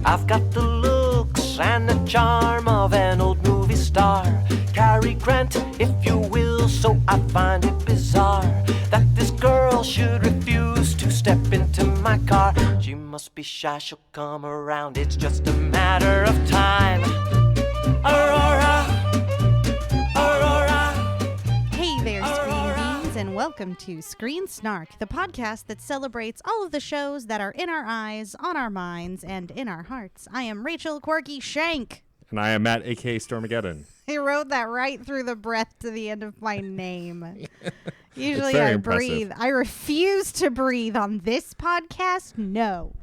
I've got the looks and the charm of an old movie star. Cary Grant, if you will, so I find it bizarre that this girl should refuse to step into my car. She must be shy, she'll come around, it's just a matter of time. Aurora, Aurora. Hey there, Screen Beans, and welcome to Screen Snark, the podcast that celebrates all of the shows that are in our eyes, on our minds, and in our hearts. I am Rachel Corky Shank. And I am Matt, a.k.a. Stormageddon. I wrote that right through the breath to the end of my name. Usually very I impressive. breathe. I refuse to breathe on this podcast. No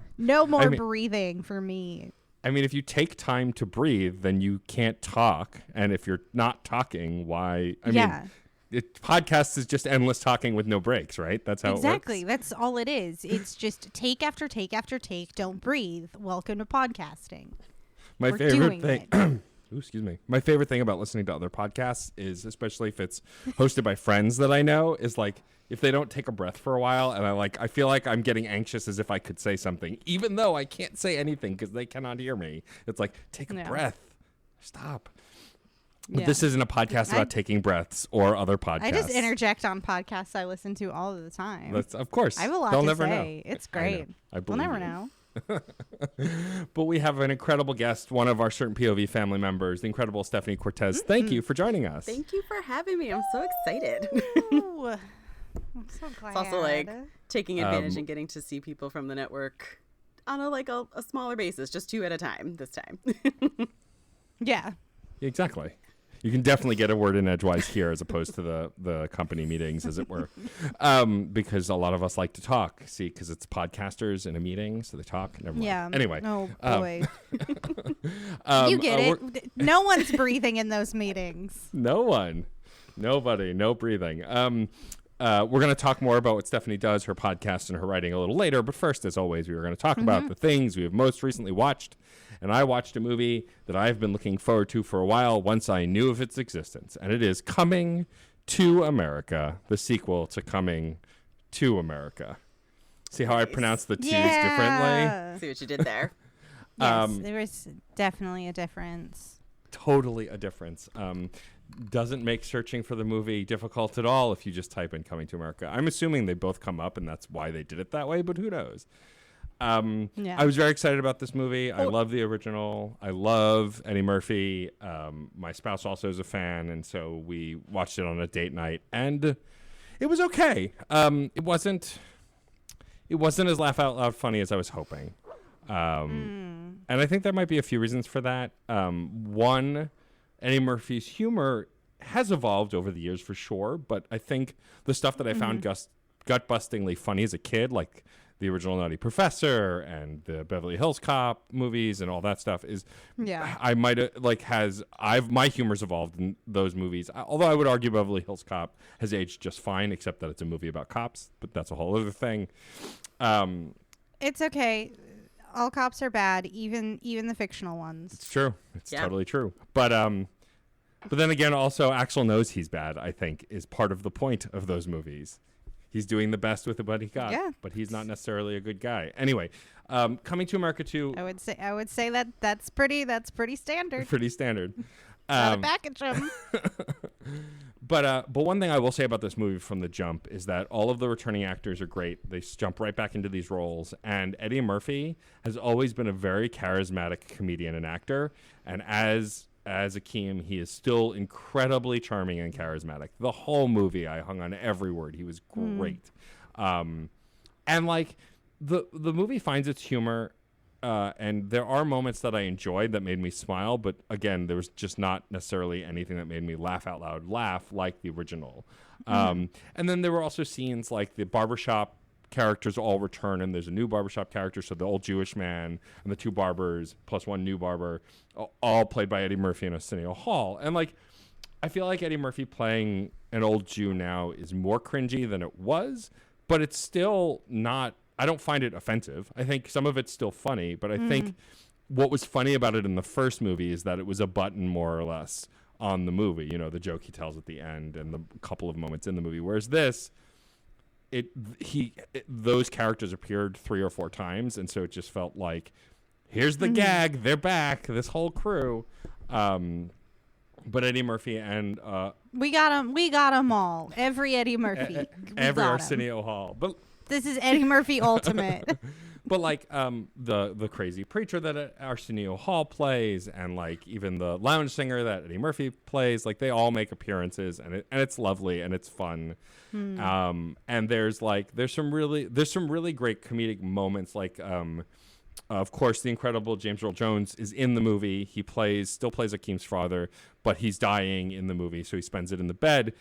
more breathing for me. I mean, if you take time to breathe, then you can't talk. And if you're not talking, why? I mean, podcast is just endless talking with no breaks, right? That's how it works. Exactly. That's all it is. It's just take after take after take. Don't breathe. Welcome to podcasting. My favorite thing. Excuse me. My favorite thing about listening to other podcasts is, especially if it's hosted by friends that I know, is like if they don't take a breath for a while, and I feel like I'm getting anxious as if I could say something, even though I can't say anything because they cannot hear me. It's like, take a breath. Stop. But this isn't a podcast about taking breaths or other podcasts. I just interject on podcasts I listen to all of the time. Of course. I have a lot They'll to never say. know. It's great. We'll never know. But we have an incredible guest, one of our Certain POV family members, the incredible Stephanie Cortez. Mm-hmm. Thank you for joining us. Thank you for having me. I'm so excited. Ooh, I'm so glad. It's also like taking advantage and getting to see people from the network on a smaller basis, just two at a time this time. Yeah. Exactly. You can definitely get a word in edgewise here as opposed to the company meetings, as it were, because a lot of us like to talk. See, because it's podcasters in a meeting, so they talk. Never mind. Yeah. Anyway. Oh, boy. You get it. No one's breathing in those meetings. No one. Nobody. No breathing. We're going to talk more about what Stephanie does, her podcast, and her writing a little later. But first, as always, we were going to talk about the things we have most recently watched. And I watched a movie that I've been looking forward to for a while once I knew of its existence. And it is Coming to America, the sequel to Coming to America. See how I pronounce the T's differently? See what you did there. Yes, there was definitely a difference. Totally a difference. Doesn't make searching for the movie difficult at all if you just type in Coming to America. I'm assuming they both come up and that's why they did it that way, but who knows? I was very excited about this movie. I love the original. I love Eddie Murphy. My spouse also is a fan, and so we watched it on a date night, and it was okay. It wasn't as laugh out loud funny as I was hoping. And I think there might be a few reasons for that. One, Eddie Murphy's humor has evolved over the years for sure, but I think the stuff that I found gut-bustingly funny as a kid, like the original Nutty Professor and the Beverly Hills Cop movies and all that stuff, is I might have my humor's evolved in those movies. Although I would argue Beverly Hills Cop has aged just fine, except that it's a movie about cops, but that's a whole other thing. It's okay. All cops are bad, even the fictional ones. It's true. It's totally true. But then again, also Axl knows he's bad, I think, is part of the point of those movies. He's doing the best with what he got, but he's not necessarily a good guy. Anyway, Coming to America 2. I would say that's pretty standard. Pretty standard. Gotta package them. But one thing I will say about this movie from the jump is that all of the returning actors are great. They jump right back into these roles. And Eddie Murphy has always been a very charismatic comedian and actor. And as Akeem, he is still incredibly charming and charismatic. The whole movie, I hung on every word. He was great. And like the movie finds its humor, and there are moments that I enjoyed that made me smile. But again, there was just not necessarily anything that made me laugh out loud, like the original. And then there were also scenes like the barbershop characters all return, and there's a new barbershop character, so the old Jewish man and the two barbers plus one new barber, all played by Eddie Murphy in Arsenio Hall. And like I feel like Eddie Murphy playing an old Jew now is more cringy than it was, but it's still not, I don't find it offensive. I think some of it's still funny, but I think what was funny about it in the first movie is that it was a button more or less on the movie, you know, the joke he tells at the end and the couple of moments in the movie, whereas this, those characters appeared 3 or 4 times, and so it just felt like here's the gag. They're back. This whole crew. But Eddie Murphy and we got them all. Every Eddie Murphy. every Arsenio Hall. But this is Eddie Murphy Ultimate. But like the crazy preacher that Arsenio Hall plays, and like even the lounge singer that Eddie Murphy plays, like they all make appearances, and it's lovely and it's fun. And there's some really great comedic moments. Like of course, the incredible James Earl Jones is in the movie. He still plays Akeem's father, but he's dying in the movie, so he spends it in the bed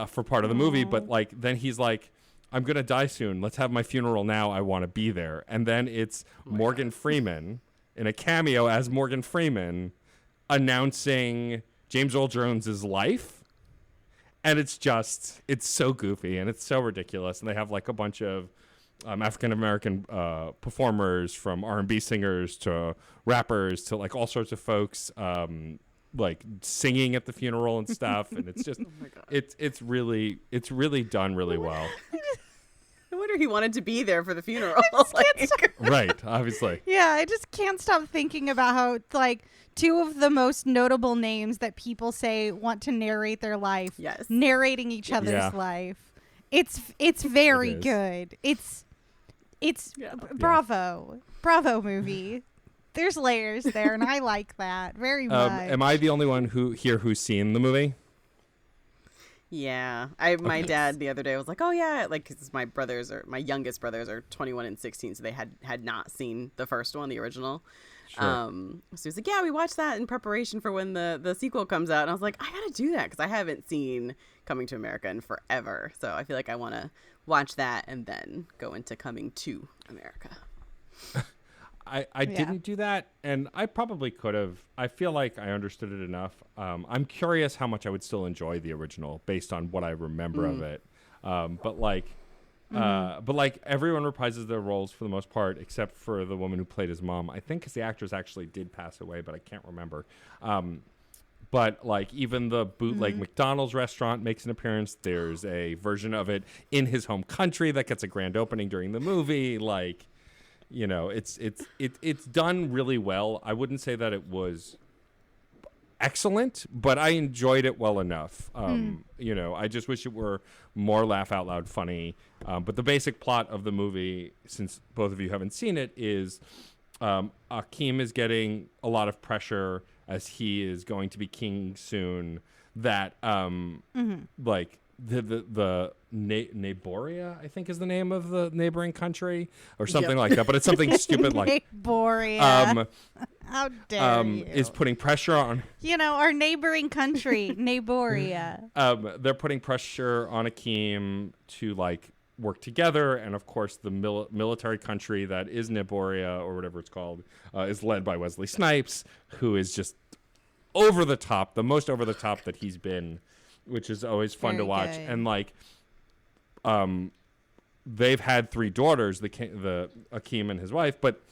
for part of the movie. But like then he's like, I'm going to die soon. Let's have my funeral now. I want to be there. And then it's Morgan Freeman in a cameo as Morgan Freeman announcing James Earl Jones's life. And it's so goofy and it's so ridiculous. And they have like a bunch of African-American performers, from R&B singers to rappers to like all sorts of folks like singing at the funeral and stuff. And it's just, it's really done really well. I wonder he wanted to be there for the funeral. Right, obviously. Yeah, I just can't stop thinking about how like two of the most notable names that people say want to narrate their life, narrating each other's life. It's very good. It's bravo movie. There's layers there, and I like that very much. Am I the only one who's seen the movie? Yeah, my dad the other day was like, "Oh yeah," like 'cause my youngest brothers are 21 and 16, so they had not seen the first one, the original. Sure. So he's like, "Yeah, we watched that in preparation for when the sequel comes out," and I was like, "I gotta do that because I haven't seen Coming to America in forever, so I feel like I want to watch that and then go into Coming to America." I didn't do that, and I probably could have. I feel like I understood it enough. I'm curious how much I would still enjoy the original based on what I remember of it. But everyone reprises their roles for the most part, except for the woman who played his mom. I think because the actress actually did pass away, but I can't remember. But like even the bootleg McDonald's restaurant makes an appearance. There's a version of it in his home country that gets a grand opening during the movie. Like, you know, it's done really well. I wouldn't say that it was excellent, but I enjoyed it well enough. You know, I just wish it were more laugh out loud funny. But the basic plot of the movie, since both of you haven't seen it, is Akeem is getting a lot of pressure as he is going to be king soon. That like the Naboria, I think, is the name of the neighboring country or something like that. But it's something stupid like Naboria. How dare you? Is putting pressure on. You know, our neighboring country, Naboria. They're putting pressure on Akeem to like work together, and of course the military country that is Naboria or whatever it's called is led by Wesley Snipes, who is just over the top, the most over the top that he's been, which is always fun to watch. Good. And like they've had 3 daughters, the Akeem and his wife, but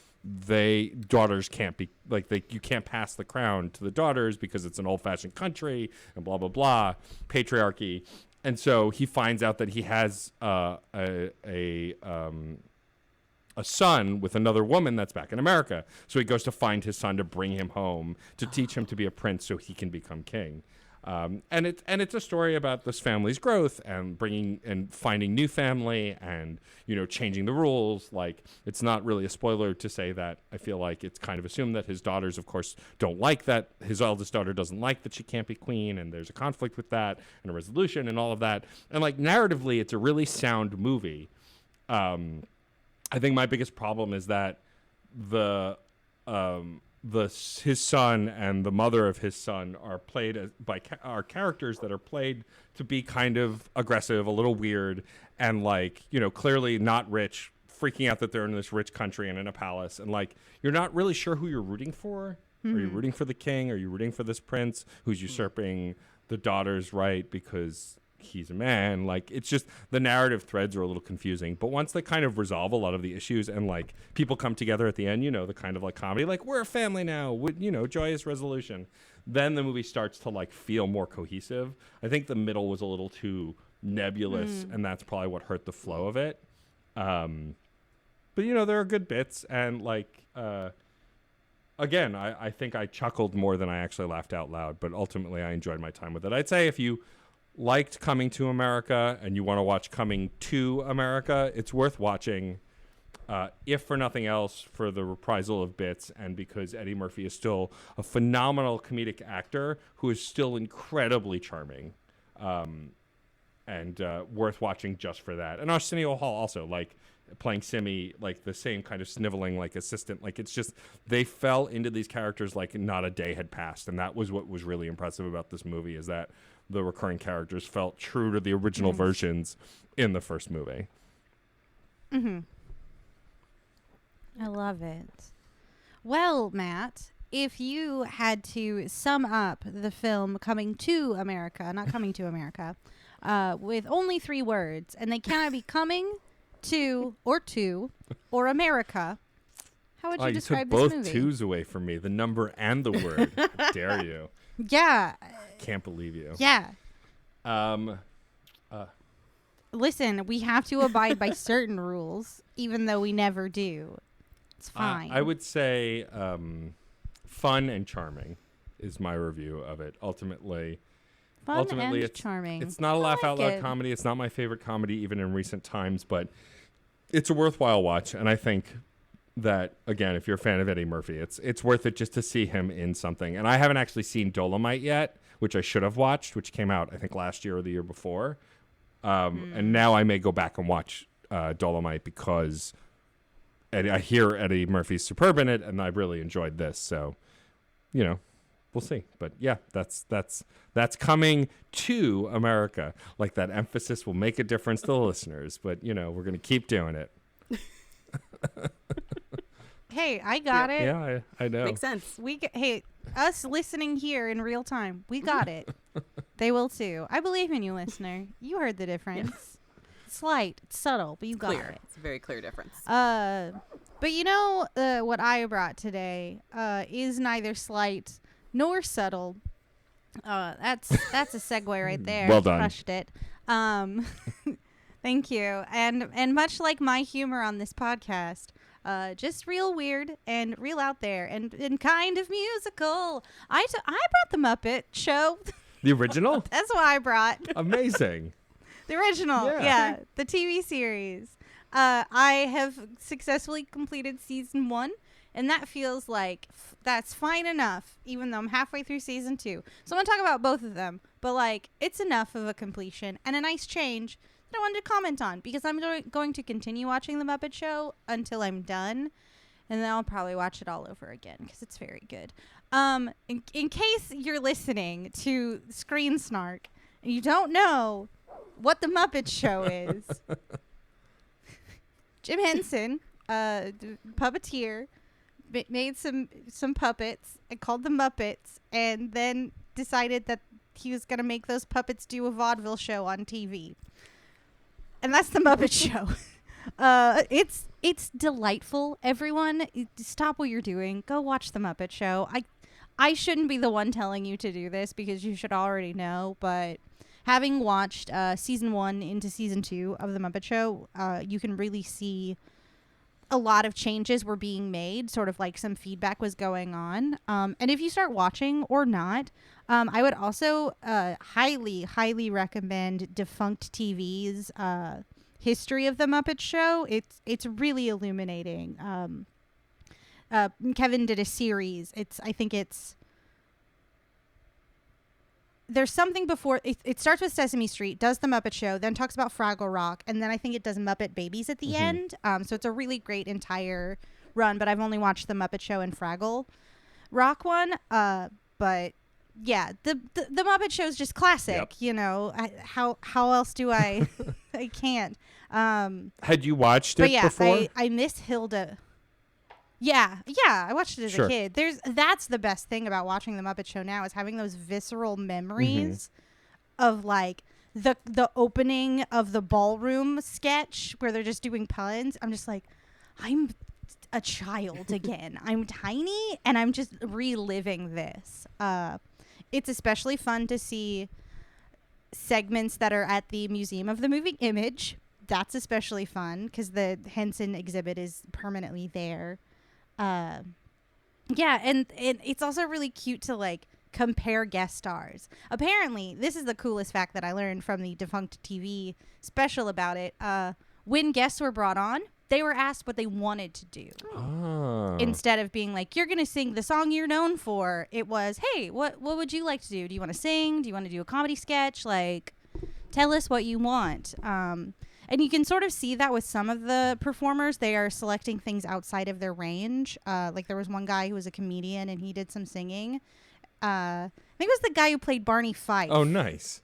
daughters can't be like, you can't pass the crown to the daughters because it's an old-fashioned country and blah blah blah, patriarchy. And so he finds out that he has a son with another woman that's back in America. So he goes to find his son to bring him home, to teach him to be a prince so he can become king. And it's a story about this family's growth and bringing and finding new family and, you know, changing the rules. Like, it's not really a spoiler to say that I feel like it's kind of assumed that his daughters, of course, don't like that. His eldest daughter doesn't like that she can't be queen, and there's a conflict with that and a resolution and all of that. And like narratively, it's a really sound movie. I think my biggest problem is that his son and the mother of his son are played by characters that are played to be kind of aggressive, a little weird, and like, you know, clearly not rich, freaking out that they're in this rich country and in a palace, and like you're not really sure who you're rooting for. Are you rooting for the king? Are you rooting for this prince who's usurping the daughter's right because he's a man? Like, it's just, the narrative threads are a little confusing, but once they kind of resolve a lot of the issues and like people come together at the end, you know, the kind of like comedy, like we're a family now with, you know, joyous resolution, then the movie starts to like feel more cohesive. I think the middle was a little too nebulous, and that's probably what hurt the flow of it. But you know, there are good bits, and like again, I think I chuckled more than I actually laughed out loud, but ultimately I enjoyed my time with it. I'd say if you liked Coming to America and you want to watch Coming to America, it's worth watching, if for nothing else, for the reprisal of bits and because Eddie Murphy is still a phenomenal comedic actor who is still incredibly charming, and worth watching just for that. And Arsenio Hall also, like, playing Simi, like the same kind of sniveling, like, assistant. Like, it's just, they fell into these characters like not a day had passed. And that was what was really impressive about this movie, is that the recurring characters felt true to the original versions in the first movie. Mm-hmm. I love it. Well, Matt, if you had to sum up the film Coming to America, not Coming to America, with only 3 words, and they cannot be coming to or America, how would you describe took this both movie? twos away from me, the number and the word. How dare you? Yeah. Can't believe you. Yeah. Um, Listen, we have to abide by certain rules, even though we never do. It's fine. I would say fun and charming is my review of it. Ultimately, Ultimately, it's charming. It's not a laugh out loud it. comedy. It's not my favorite comedy even in recent times, but it's a worthwhile watch. And I think that, again, if you're a fan of Eddie Murphy, it's worth it just to see him in something. And I haven't actually seen Dolomite yet, which I should have watched, which came out, I think, last year or the year before. And now I may go back and watch Dolomite because I hear Eddie Murphy's superb in it, and I really enjoyed this. So, we'll see. But yeah, that's Coming to America. Like, that emphasis will make a difference to the listeners. But we're going to keep doing it. Hey, I got it. Yeah, I know. Makes sense. Hey, us listening here in real time, we got it. They will too. I believe in you, listener. You heard the difference. Slight, it's subtle, but you got Clear. it. It's a very clear difference. But what I brought today is neither slight nor subtle. That's a segue right there. Well done. Crushed it. Thank you. And much like my humor on this podcast, just real weird and real out there and kind of musical. I brought the Muppet Show. The original? That's what I brought. Amazing. The original, Yeah. the TV series. I have successfully completed season 1, and that feels like that's fine enough, even though I'm halfway through season 2. So I'm going to talk about both of them, but like it's enough of a completion and a nice change that I wanted to comment on because I'm going to continue watching The Muppet Show until I'm done, and then I'll probably watch it all over again because it's very good. In case you're listening to Screen Snark and you don't know what The Muppet Show is, Jim Henson, puppeteer, made some puppets and called them Muppets, and then decided that he was going to make those puppets do a vaudeville show on TV. And that's The Muppet Show. It's delightful. Everyone, stop what you're doing. Go watch The Muppet Show. I shouldn't be the one telling you to do this because you should already know, but having watched season 1 into season 2 of The Muppet Show, you can really see a lot of changes were being made, sort of like some feedback was going on. And if you start watching or not, I would also highly, highly recommend Defunct TV's history of The Muppet Show. It's really illuminating. Kevin did a series. There's something before it starts with Sesame Street, does The Muppet Show, then talks about Fraggle Rock, and then I think it does Muppet Babies at the end. So it's a really great entire run, but I've only watched The Muppet Show and Fraggle Rock one. But yeah, the Muppet Show is just classic. Yep. How else do I? I can't. Had you watched it before? I miss Hilda. Yeah, I watched it as a kid. That's the best thing about watching The Muppet Show now is having those visceral memories of like the opening of the ballroom sketch where they're just doing puns. I'm just like, I'm a child again. I'm tiny and I'm just reliving this. It's especially fun to see segments that are at the Museum of the Moving Image. That's especially fun because the Henson exhibit is permanently there. Yeah, and it's also really cute to like compare guest stars. Apparently, this is the coolest fact that I learned from the defunct TV special about it. When guests were brought on, they were asked what they wanted to do. Oh. Instead of being like, you're going to sing the song you're known for, it was, hey, what would you like to do? Do you want to sing? Do you want to do a comedy sketch? Like, tell us what you want. And you can sort of see that with some of the performers. They are selecting things outside of their range. Like there was one guy who was a comedian and he did some singing. I think it was the guy who played Barney Fife. Oh, nice.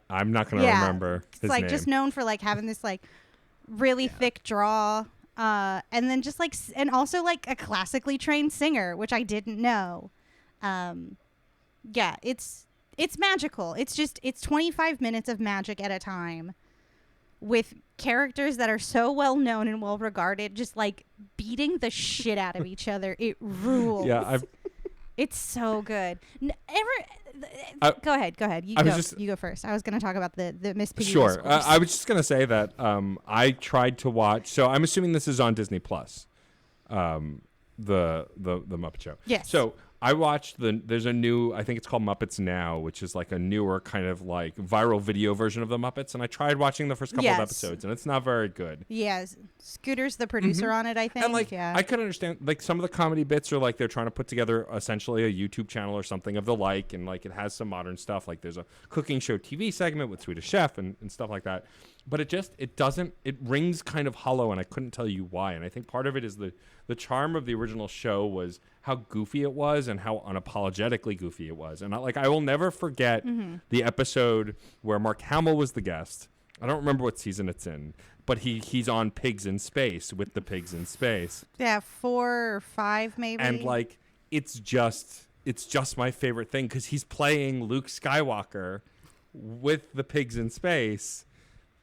I'm not going to remember his like name. Just known for like having this like really thick draw. And then just like, and also like a classically trained singer, which I didn't know. Yeah, it's magical. It's 25 minutes of magic at a time with characters that are so well known and well regarded, just like beating the shit out of each other. It rules. Yeah, it's so good. Go ahead. You go first. I was going to talk about the Miss Piggy. Sure. I was just going to say that I tried to watch. So I'm assuming this is on Disney Plus, the Muppet Show. Yes. So I watched there's a new, I think it's called Muppets Now, which is like a newer kind of like viral video version of the Muppets. And I tried watching the first couple of episodes, and it's not very good. Yeah, Scooter's the producer on it, I think. And like, yeah. I could understand, like some of the comedy bits are like they're trying to put together essentially a YouTube channel or something of the like, and like it has some modern stuff. Like there's a cooking show TV segment with Swedish Chef and stuff like that. But it rings kind of hollow, and I couldn't tell you why. And I think part of it is the charm of the original show was how goofy it was and how unapologetically goofy it was. And I will never forget the episode where Mark Hamill was the guest. I don't remember what season it's in, but he's on Pigs in Space with the pigs in space. Yeah, 4 or 5 maybe. And like it's just my favorite thing because he's playing Luke Skywalker with the pigs in space.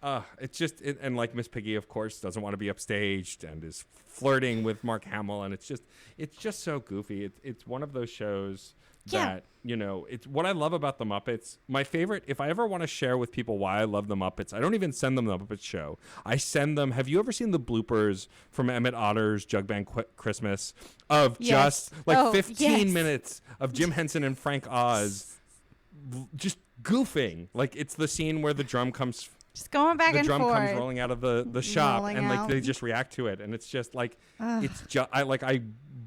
And like Miss Piggy, of course, doesn't want to be upstaged and is flirting with Mark Hamill, and it's just so goofy. It's one of those shows that, you know, it's what I love about the Muppets. My favorite, if I ever want to share with people why I love the Muppets, I don't even send them the Muppet Show. I send them, have you ever seen the bloopers from Emmett Otter's Jug Band Christmas of just like 15 minutes of Jim Henson and Frank Oz just goofing? Like it's the scene where the drum comes just going back and forth. The drum comes rolling out of the shop, and like they just react to it, and it's just like it's just I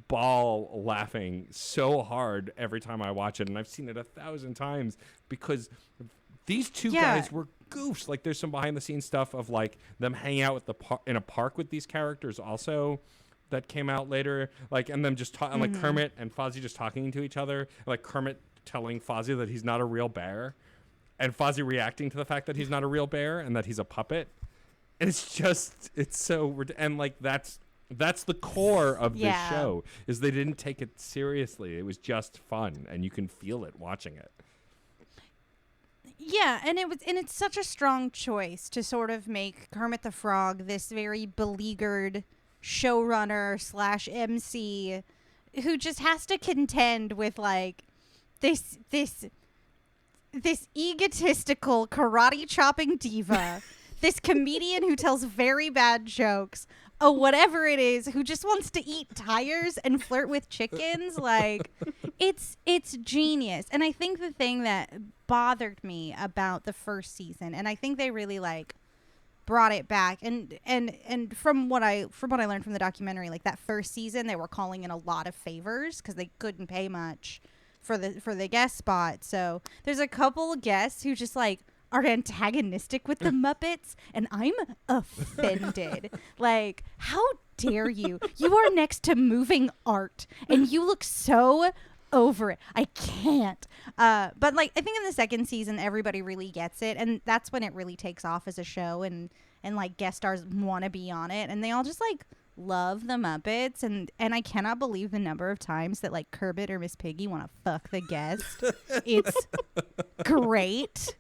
bawl laughing so hard every time I watch it, and I've seen it 1,000 times because these two guys were goofs. Like there's some behind the scenes stuff of like them hanging out with in a park with these characters also that came out later, like and them just talking like Kermit and Fozzie just talking to each other, like Kermit telling Fozzie that he's not a real bear. And Fozzie reacting to the fact that he's not a real bear and that he's a puppet. And it's so, and like that's the core of this show is they didn't take it seriously. It was just fun, and you can feel it watching it. Yeah, and it's such a strong choice to sort of make Kermit the Frog this very beleaguered showrunner / MC who just has to contend with like this egotistical karate chopping diva, this comedian who tells very bad jokes, whatever it is, who just wants to eat tires and flirt with chickens. Like it's genius. And I think the thing that bothered me about the first season, and I think they really like brought it back, and from what I learned from the documentary, like that first season they were calling in a lot of favors because they couldn't pay much for the guest spot. So there's a couple guests who just like are antagonistic with the Muppets, and I'm offended. Like, how dare you? You are next to moving art, and you look so over it. I can't. But like, I think in the second season, everybody really gets it, and that's when it really takes off as a show, and like guest stars want to be on it, and they all just like love the Muppets, and I cannot believe the number of times that like Kermit or Miss Piggy want to fuck the guest. It's great.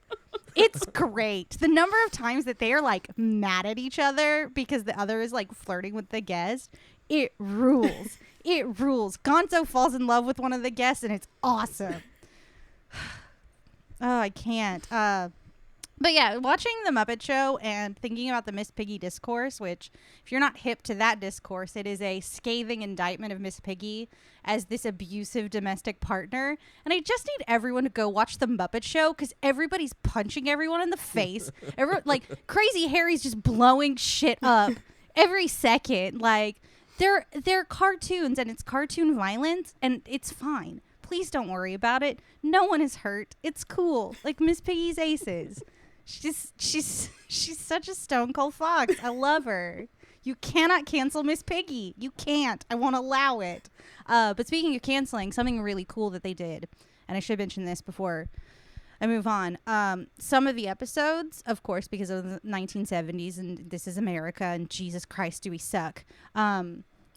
It's great. The number of times that they are like mad at each other because the other is like flirting with the guest. It rules. It rules. Gonzo falls in love with one of the guests, and it's awesome. Oh, I can't. But yeah, watching The Muppet Show and thinking about the Miss Piggy discourse, which, if you're not hip to that discourse, it is a scathing indictment of Miss Piggy as this abusive domestic partner. And I just need everyone to go watch The Muppet Show because everybody's punching everyone in the face. Like, Crazy Harry's just blowing shit up every second. Like, they're cartoons and it's cartoon violence and it's fine. Please don't worry about it. No one is hurt. It's cool. Like Miss Piggy's aces. She's such a stone cold fox. I love her. You cannot cancel Miss Piggy. You can't. I won't allow it. But speaking of canceling, something really cool that they did, and I should mention this before I move on. Some of the episodes, of course, because of the 1970s and this is America and Jesus Christ, do we suck?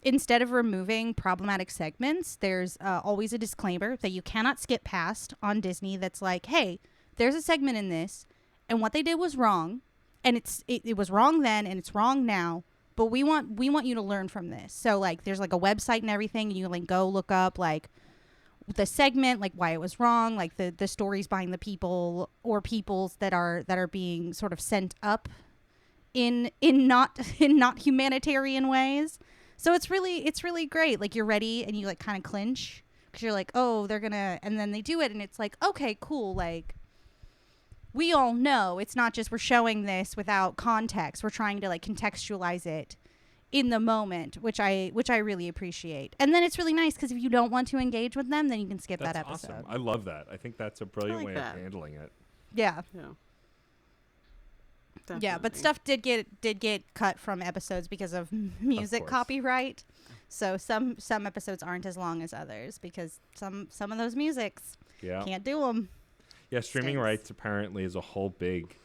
Instead of removing problematic segments, there's always a disclaimer that you cannot skip past on Disney that's like, hey, there's a segment in this, and what they did was wrong, and it was wrong then, and it's wrong now, but we want you to learn from this. So, like, there's, like, a website and everything, and you can, like, go look up, like, the segment, like, why it was wrong, like, the stories behind the people or peoples that are being sort of sent up in not humanitarian ways. So it's really great. Like, you're ready and you, like, kind of clinch because you're like, oh, they're gonna, and then they do it and it's like, okay, cool. Like, we all know it's not just we're showing this without context. We're trying to, like, contextualize it in the moment, which I really appreciate. And then it's really nice because if you don't want to engage with them, then you can skip that episode. Awesome. I love that. I think that's a brilliant way of handling it. Yeah. Yeah. Yeah, Definitely. but stuff did get cut from episodes because of music copyright. So some episodes aren't as long as others because some of those musics can't do them. Yeah, streaming rights apparently is a whole big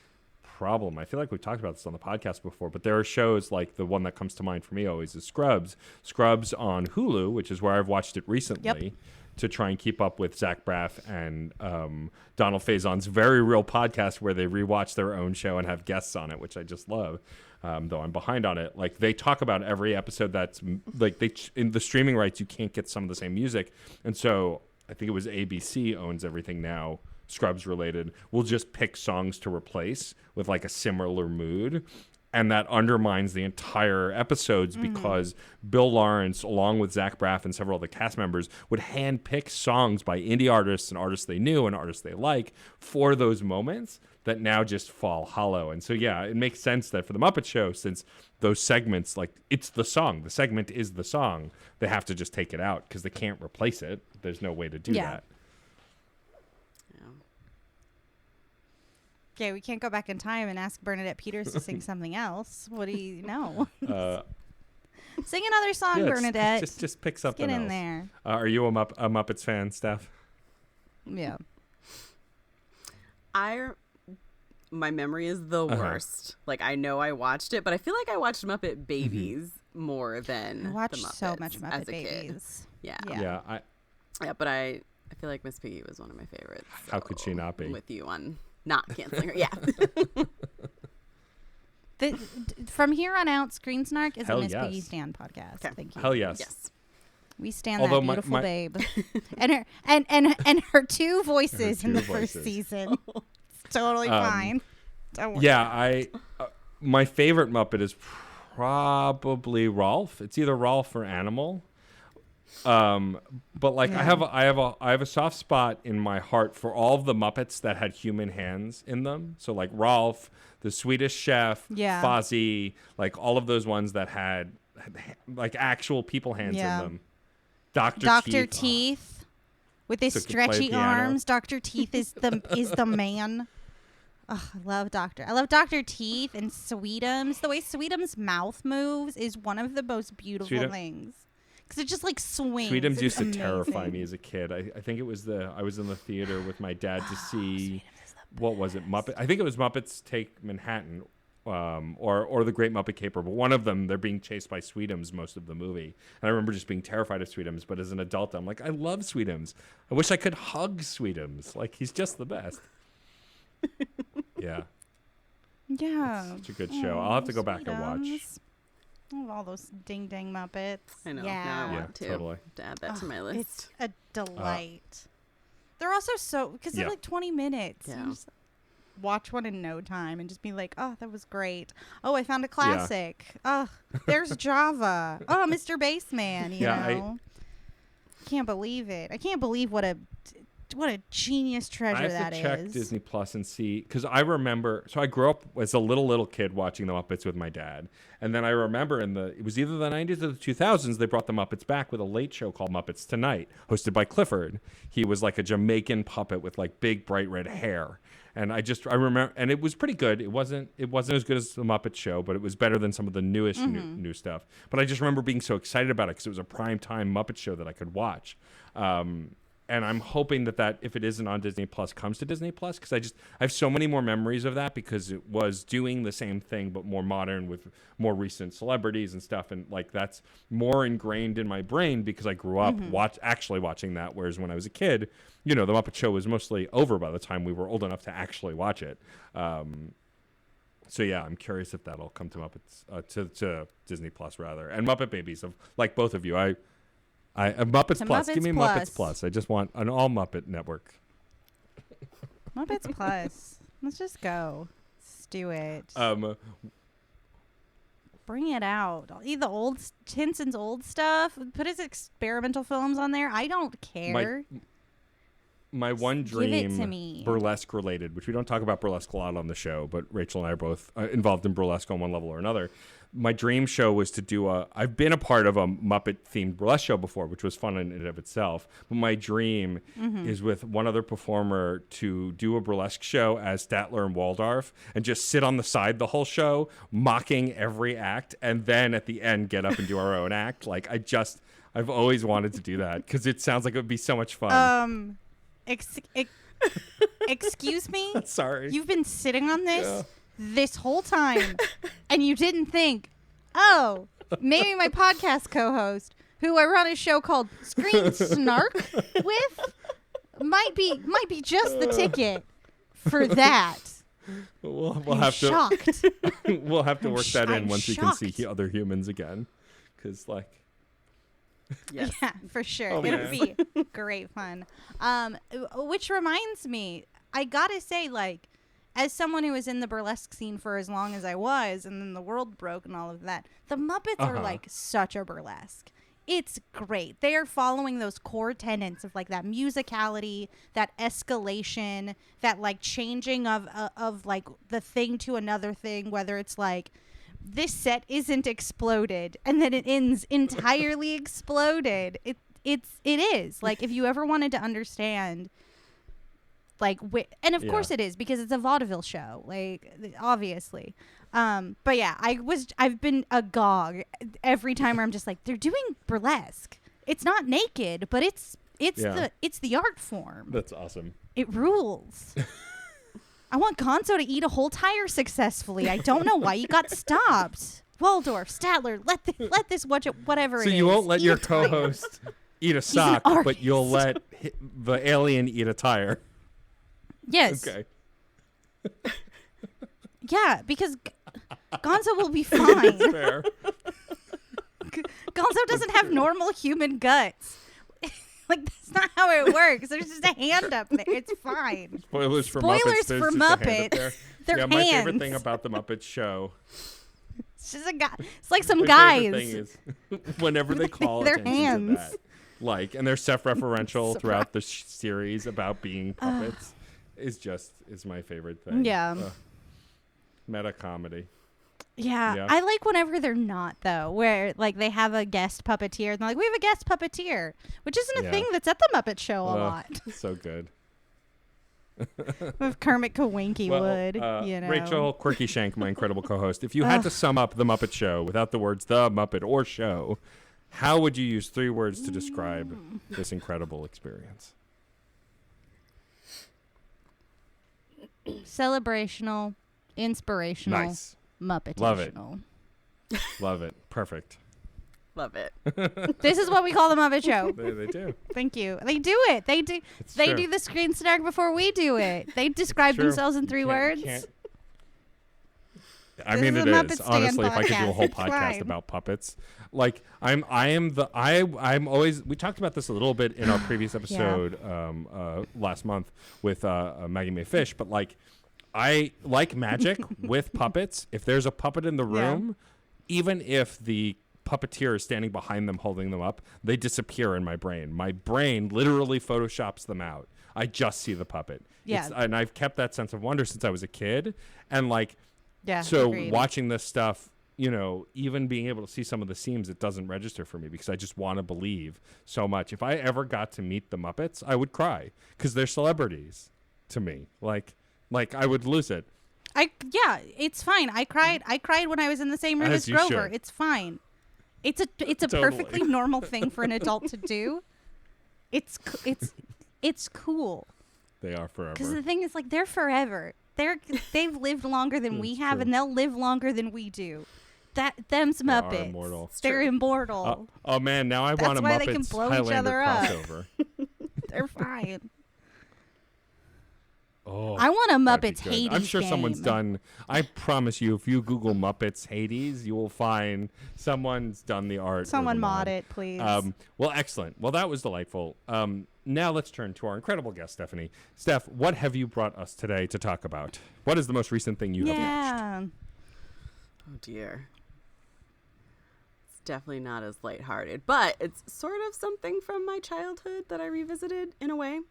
problem. I feel like we've talked about this on the podcast before, but there are shows like the one that comes to mind for me always is Scrubs. Scrubs on Hulu, which is where I've watched it recently. To try and keep up with Zach Braff and Donald Faison's very real podcast where they rewatch their own show and have guests on it, which I just love. Though I'm behind on it. Like, they talk about every episode that's like in the streaming rights, you can't get some of the same music. And so I think it was ABC owns everything now, Scrubs related. We'll just pick songs to replace with like a similar mood. And that undermines the entire episodes because Bill Lawrence, along with Zach Braff and several other cast members, would handpick songs by indie artists and artists they knew and artists they like for those moments that now just fall hollow. And so, yeah, it makes sense that for the Muppet Show, since those segments, like, it's the song. The segment is the song. They have to just take it out because they can't replace it. There's no way to do that. Okay, we can't go back in time and ask Bernadette Peters to sing something else. What do you know? Sing another song, Bernadette. Just pick something Get else. in there. Are you a Muppets fan, Steph? Yeah. My memory is the worst. Like, I know I watched it, but I feel like I watched Muppet Babies more than I watched the Muppets so much as Muppet a Babies. Kid. Yeah. But I feel like Miss Piggy was one of my favorites. How could she not be? I'm with you on not canceling her. Yeah. From here on out, Screen Snark is Hell a Miss yes. Piggy Stan podcast. Thank you. Hell yes. Yes. We stand Although that beautiful my babe, and her two voices in the first season. It's totally fine. Don't worry. Yeah, my favorite Muppet is probably Rolf. It's either Rolf or Animal. But like I have a soft spot in my heart for all of the Muppets that had human hands in them. So like Rolf, the Swedish Chef, Fozzie, like all of those ones that had like actual people hands in them. Dr. Teeth with his So could play stretchy piano. arms. Dr. Teeth is the man. Oh, I love Dr. Teeth and Sweetums. The way Sweetums' mouth moves is one of the most beautiful things. Because it just like swings. Sweetums used to amazing. terrify me as a kid. I think it was I was in the theater with my dad to see what was it, Muppet? I think it was Muppets Take Manhattan, or The Great Muppet Caper. But one of them, they're being chased by Sweetums most of the movie, and I remember just being terrified of Sweetums. But as an adult, I'm like, I love Sweetums. I wish I could hug Sweetums. Like, he's just the best. Yeah. Yeah. Such a good show. I'll have to go back and watch. Sweetums. I love all those ding dang Muppets. I know. Yeah. Now I Yeah, want to totally. add that to my list. It's a delight. They're also so because they're like 20 minutes. Yeah. I'm just- watch one in no time and just be like, oh, that was great. Oh, I found a classic. Oh, there's Java. Oh, Mr. Bassman, you know. I can't believe it. I can't believe what a genius treasure that is. I have to check Disney Plus and see, because I remember, so I grew up as a little kid watching the Muppets with my dad. And then I remember it was either the 90s or the 2000s, they brought the Muppets back with a late show called Muppets Tonight, hosted by Clifford. He was like a Jamaican puppet with like big bright red hair. And I remember, and it was pretty good. It wasn't as good as the Muppet Show, but it was better than some of the newest new stuff. But I just remember being so excited about it because it was a prime time Muppet Show that I could watch. And I'm hoping that if it isn't on Disney Plus, comes to Disney Plus, because I have so many more memories of that, because it was doing the same thing but more modern with more recent celebrities and stuff, and like that's more ingrained in my brain because I grew up actually watching that. Whereas when I was a kid, you know, the Muppet Show was mostly over by the time we were old enough to actually watch it. So yeah, I'm curious if that'll come to Muppets to Disney Plus rather, and Muppet Babies, like both of you. I Muppets Plus. Give me Muppets Plus. I just want an all Muppet network. Muppets Plus. Let's just go. Let's do it. Bring it out. I'll eat the old Tinson's old stuff. Put his experimental films on there. I don't care. My one dream, give it to me. Burlesque related, which we don't talk about burlesque a lot on the show, but Rachel and I are both involved in burlesque on one level or another. My dream show was to do I've been a part of a Muppet themed burlesque show before, which was fun in and of itself. But my dream is with one other performer to do a burlesque show as Statler and Waldorf and just sit on the side the whole show, mocking every act, and then at the end get up and do our own act. Like I've always wanted to do that because it sounds like it would be so much fun. Excuse me? Sorry. You've been sitting on this whole time, and you didn't think, oh, maybe my podcast co-host, who I run a show called Screen Snark with, might be just the ticket for that. We'll I'm have shocked. to we'll have to work that in I'm once shocked. we can see other humans again, because like. Yes. Yeah, for sure. Oh, It'll be great fun. Which reminds me, I gotta say, like, as someone who was in the burlesque scene for as long as I was, and then the world broke and all of that, the Muppets are like such a burlesque. It's great. They are following those core tenets of like that musicality, that escalation, that like changing of like the thing to another thing, whether it's like, this set isn't exploded and then it ends entirely exploded. It is like, if you ever wanted to understand like and of course it is, because it's a vaudeville show, like obviously, but yeah, I've been agog every time where I'm just like, they're doing burlesque. It's not naked, but it's the art form. That's awesome. It rules. I want Gonzo to eat a whole tire successfully. I don't know why you got stopped. Waldorf, Statler, let this watch it, whatever it is. So you won't let eat your a tire. co-host eat a sock, but you'll let the alien eat a tire. Yes. Okay. Yeah, because Gonzo will be fine. That's fair. Gonzo doesn't have normal human guts. Like, that's not how it works. There's just a hand up there. It's fine. Spoilers for Spoilers Muppets. for There's just a hand up Muppets. there. They're yeah, my favorite hands. thing about the Muppet Show. It's just a guy. It's like some My guys. favorite thing is whenever they call Their attention hands. to that, like, and they're self-referential So throughout the series about being puppets, is my favorite thing. Yeah. Meta comedy. Yeah, I like whenever they're not, though, where like they have a guest puppeteer and they're like, we have a guest puppeteer, which isn't a thing that's at the Muppet Show a lot. So good. With Kermit Kawinky would, you know. Rachel Quirky Shank, my incredible co-host, if you had to sum up the Muppet Show without the words "the Muppet" or "show," how would you use 3 words to describe this incredible experience? Celebrational, inspirational, Nice. Muppetational. Love it. Perfect. Love it. This is what we call the Muppet Show. They do. Thank you. They do it. They do. It's They true. do the screen snark before we do it. They describe True. themselves in 3 words. I This mean, is it a is. Muppet Stand Honestly, if I could do a podcast, whole it's podcast fine. about puppets, like I'm always. We talked about this a little bit in our previous episode last month with Maggie Mae Fish, but like I like magic with puppets. If there's a puppet in the room, even if the puppeteer is standing behind them holding them up, they disappear in my brain. My brain literally photoshops them out. I just see the puppet. Yeah. And I've kept that sense of wonder since I was a kid. And like, so agreed. Watching this stuff, you know, even being able to see some of the seams, it doesn't register for me because I just want to believe so much. If I ever got to meet the Muppets, I would cry because they're celebrities to me. Like I would lose it. It's fine. I cried when I was in the same room as you Grover. should. It's fine. It's a Totally. perfectly normal thing for an adult to do. It's cool. They are forever. Because the thing is, like, they're forever. They've lived longer than we have, true. and they'll live longer than we do. Them's Muppets. They are immortal. They're immortal. Oh man, now I That's want a why Muppets they can blow each Highlander other up. crossover. They're fine. Oh, I want a that'd be Muppets good. Hades I'm sure someone's game. done. I promise you, if you Google Muppets Hades, you will find someone's done the art. or Someone the mod it, please. Well, excellent. Well, that was delightful. Now let's turn to our incredible guest, Stephanie. Steph, what have you brought us today to talk about? What is the most recent thing you have watched? Oh dear. It's definitely not as lighthearted, but it's sort of something from my childhood that I revisited in a way.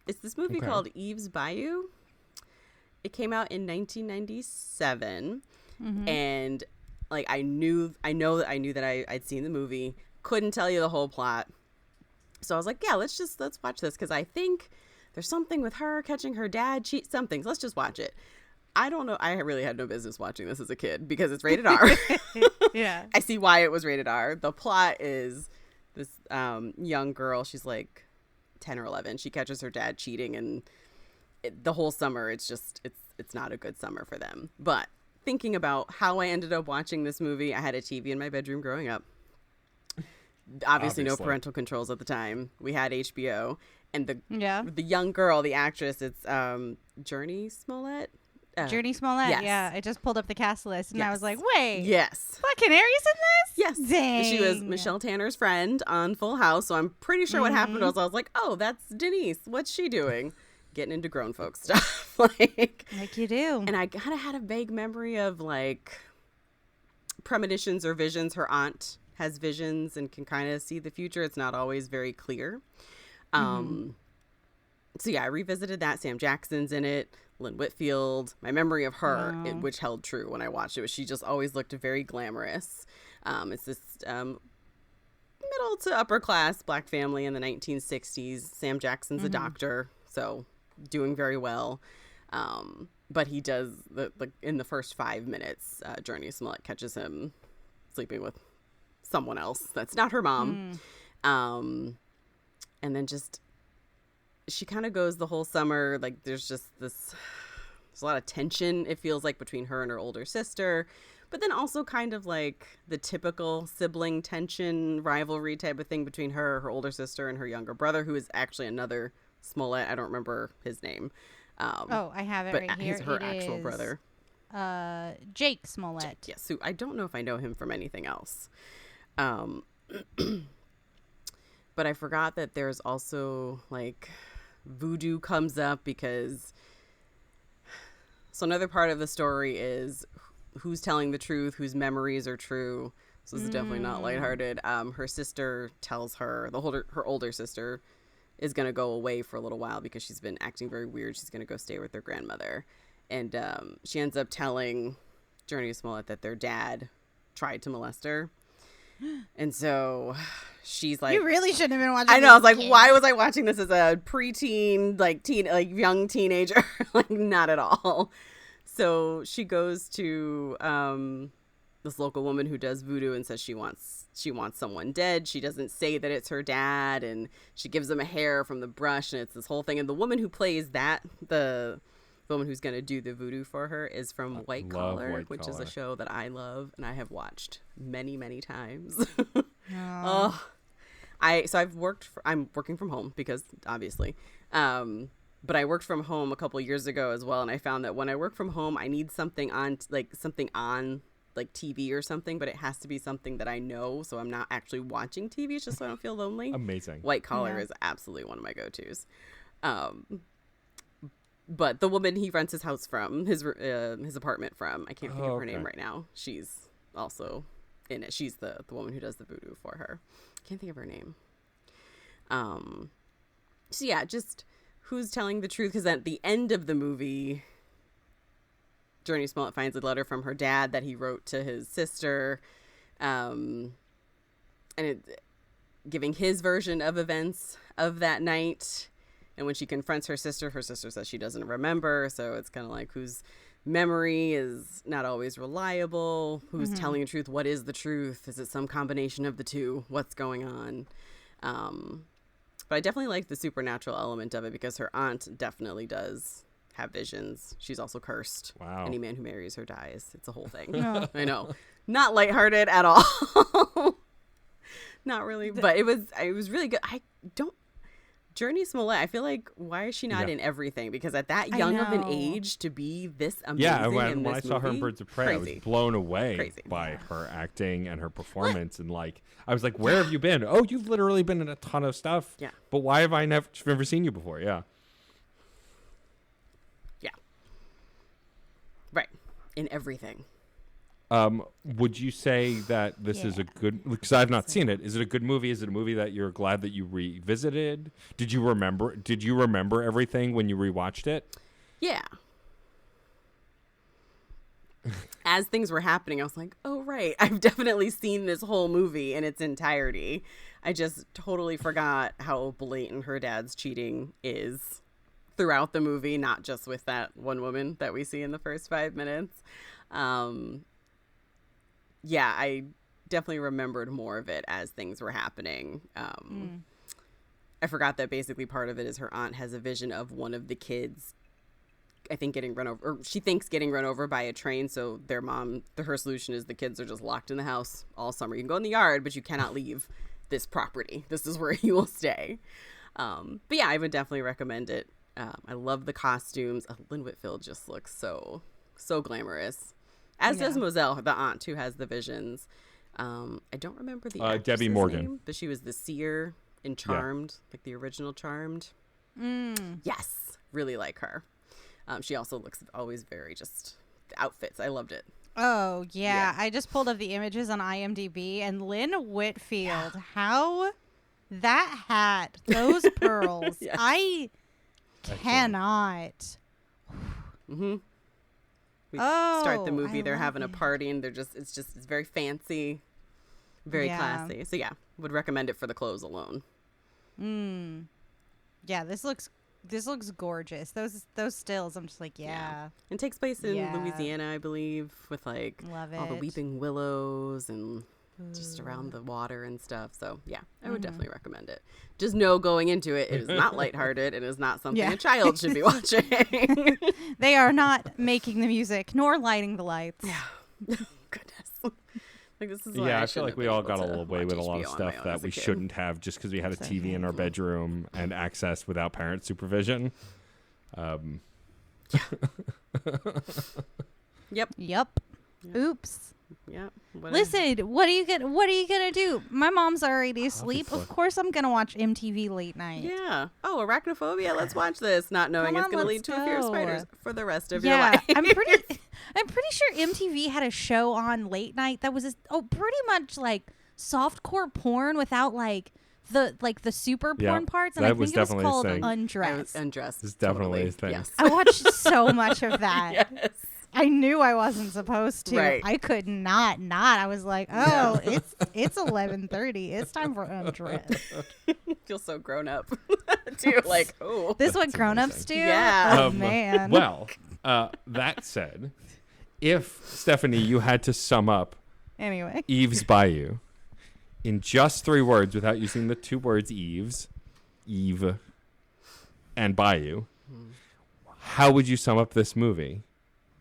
It's this movie called Eve's Bayou. It came out in 1997, and like I knew that I'd seen the movie. Couldn't tell you the whole plot, so I was like, yeah, let's watch this because I think there's something with her catching her dad cheat something. So let's just watch it. I don't know. I really had no business watching this as a kid because it's rated R. Yeah. I see why it was rated R. The plot is this young girl. She's like 10 or 11. She catches her dad cheating, and the whole summer it's not a good summer for them. But thinking about how I ended up watching this movie, I had a TV in my bedroom growing up. Obviously no parental controls at the time. We had HBO, and the young girl, the actress, it's Journey Smollett. Journey Smollett, yes. yeah. I just pulled up the cast list, and I Yes. was like, wait. Yes. Fucking Aries in this? Yes. Dang. She was Michelle Tanner's friend on Full House, so I'm pretty sure what happened was I was like, oh, that's Denise. What's she doing? Getting into grown folk stuff. like you do. And I kind of had a vague memory of like premonitions or visions. Her aunt has visions and can kind of see the future. It's not always very clear. So yeah, I revisited that. Sam Jackson's in it. Lynn Whitfield. My memory of her, which held true when I watched it, was she just always looked very glamorous. It's this middle to upper class black family in the 1960s. Sam Jackson's a doctor, so doing very well. But he does in the first 5 minutes, Journey Smollett catches him sleeping with someone else that's not her mom. And then just she kind of goes the whole summer, like there's a lot of tension, it feels like, between her and her older sister, but then also kind of like the typical sibling tension, rivalry type of thing between her older sister, and her younger brother, who is actually another Smollett. I don't remember his name. I have it but right here. he's her It actual is, brother. Jake Smollett. Yes, so I don't know if I know him from anything else. But I forgot that there's also like voodoo comes up because so another part of the story is who's telling the truth, whose memories are true. So this is definitely not lighthearted. Her sister tells her, her older sister is going to go away for a little while because she's been acting very weird. She's going to go stay with her grandmother. And she ends up telling Journey Smollett that their dad tried to molest her. And so she's like, You really shouldn't have been watching I know. I was this, like, kid. why was I watching this as a preteen, like young teenager? Like, not at all. So she goes to this local woman who does voodoo and says she wants someone dead. She doesn't say that it's her dad, and she gives him a hair from the brush, and it's this whole thing. And the woman who plays the woman who's going to do the voodoo for her is from White Collar, which is a show that I love and I have watched many, many times. I'm working from home because obviously, but I worked from home a couple years ago as well. And I found that when I work from home, I need something on TV or something, but it has to be something that I know. So I'm not actually watching TV. It's just so I don't feel lonely. Amazing. White Collar is absolutely one of my go-tos. But the woman he rents his house from, his apartment from, I can't think of her name okay. right now. She's also in it. She's the woman who does the voodoo for her. Can't think of her name. So yeah, just who's telling the truth? Because at the end of the movie, Journey Smollett finds a letter from her dad that he wrote to his sister, and giving his version of events of that night. And when she confronts her sister says she doesn't remember. So it's kind of like whose memory is not always reliable, who's telling the truth, what is the truth, is it some combination of the two, what's going on. But I definitely like the supernatural element of it because her aunt definitely does have visions. She's also cursed. Wow. Any man who marries her dies. It's a whole thing. I know, not lighthearted at all. Not really, but it was really good. Journey Smollett, I feel like, why is she not in everything? Because at that young of an age to be this amazing when I saw her in Birds of Prey, I was blown away by her acting and her performance. And like, I was like, where have you been? Oh, you've literally been in a ton of stuff. Yeah. But why have I never seen you before? Yeah. Yeah. Right. In everything. Would you say that this is a good, because I've not seen it, is it a good movie? Is it a movie that you're glad that you revisited? Did you remember everything when you rewatched it? Yeah. As things were happening, I was like, oh, right. I've definitely seen this whole movie in its entirety. I just totally forgot how blatant her dad's cheating is throughout the movie, not just with that one woman that we see in the first 5 minutes. Yeah, I definitely remembered more of it as things were happening. I forgot that basically part of it is her aunt has a vision of one of the kids, I think, getting run over, or she thinks getting run over by a train. So her solution is the kids are just locked in the house all summer. You can go in the yard, but you cannot leave this property. This is where you will stay. But yeah, I would definitely recommend it. I love the costumes. Lynn Whitfield just looks so glamorous. As does Moselle, the aunt who has the visions. I don't remember the Debbie Morgan name, but she was the seer in Charmed, like the original Charmed. Yes, really like her. She also looks always very just the outfits. I loved it. Oh yeah, I just pulled up the images on IMDb, and Lynn Whitfield, how that hat, those pearls, I cannot. We start the movie, they're having a party, and it's very fancy, very classy. So yeah, would recommend it for the clothes alone. Yeah, this looks gorgeous. Those stills, I'm just like, yeah. It takes place in Louisiana, I believe, with like all the weeping willows and just around the water and stuff. So yeah, I would definitely recommend it. Just know going into it, it is not lighthearted. It is not something a child should be watching. They are not making the music nor lighting the lights. Yeah. Goodness. Like, this is why I feel like we all got a little away with a lot of stuff that we shouldn't have just because we had a TV in our bedroom and access without parent supervision. Yep. Oops. Yeah. Listen, what are you gonna do? My mom's already asleep. Of course, I'm gonna watch MTV late night. Yeah. Oh, arachnophobia. Let's watch this. Not knowing it's gonna lead to a fear of spiders for the rest of your life. I'm pretty sure MTV had a show on late night that was pretty much like softcore porn without like the super porn parts, and I think it was called Undressed. Undressed. It's definitely a thing. Yes. I watched so much of that. Yes. I knew I wasn't supposed to. Right. I could not. I was like, oh, it's 11:30. It's time for Undressed. Feel so grown up too. Like, oh, this is what grown-ups do. Yeah. Oh man. Well, that said, if Stephanie, you had to sum up anyway Eve's Bayou in just 3 words without using the 2 words Eve, and Bayou, how would you sum up this movie?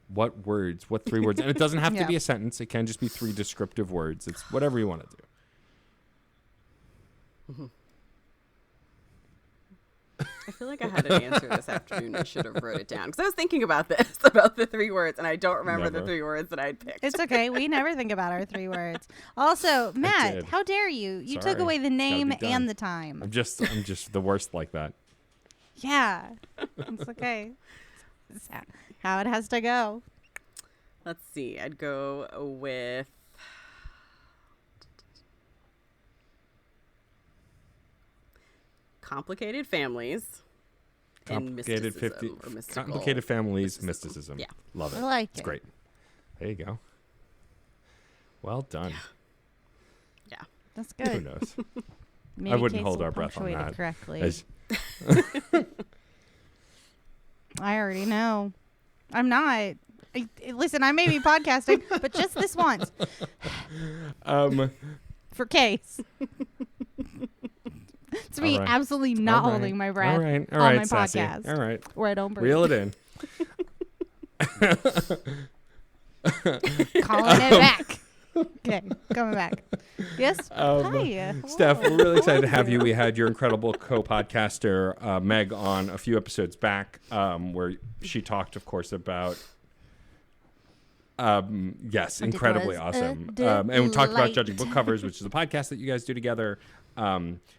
What words? What 3 words? And it doesn't have to be a sentence. It can just be 3 descriptive words. It's whatever you want to do. I feel like I had an answer this afternoon. I should have wrote it down because I was thinking about this, about the 3 words, and I don't remember the 3 words that I'd picked. It's okay. We never think about our 3 words. Also, Matt, how dare you? You took away the name and the time. I'm just the worst like that. Yeah. It's okay. That's how it has to go. Let's see. I'd go with complicated families. And mysticism or mystical. Complicated families, mysticism. Yeah. Love it. I like It's it. great. There you go. Well done. Yeah. That's Who good. knows? Maybe I wouldn't Case hold will our breath on punctuate it that. correctly. As- I already know. I'm not. Listen, I may be podcasting, but just this once for Case. It's me All right. absolutely not All right. holding my breath All right. All on right, my Sassy. podcast, All right. where I don't breathe. Reel it in. Calling it back. Okay, coming back. Yes. Hi. Steph, Hello. we're really excited to How are have you. We had your incredible co-podcaster, Meg, on a few episodes back, where she talked, of course, about yes, And it incredibly was a awesome. And we talked about delight. Judging Book Covers, which is a podcast that you guys do together.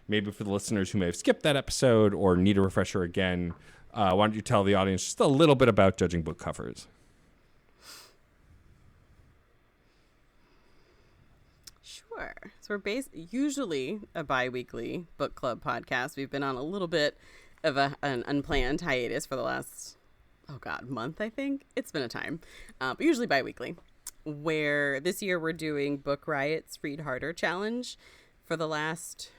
Maybe for the listeners who may have skipped that episode or need a refresher again, why don't you tell the audience just a little bit about Judging Book Covers? Sure. So we're usually a bi-weekly book club podcast. We've been on a little bit of an unplanned hiatus for the last, month, I think. It's been a time. But usually bi-weekly. Where this year we're doing Book Riot's Read Harder Challenge. For the last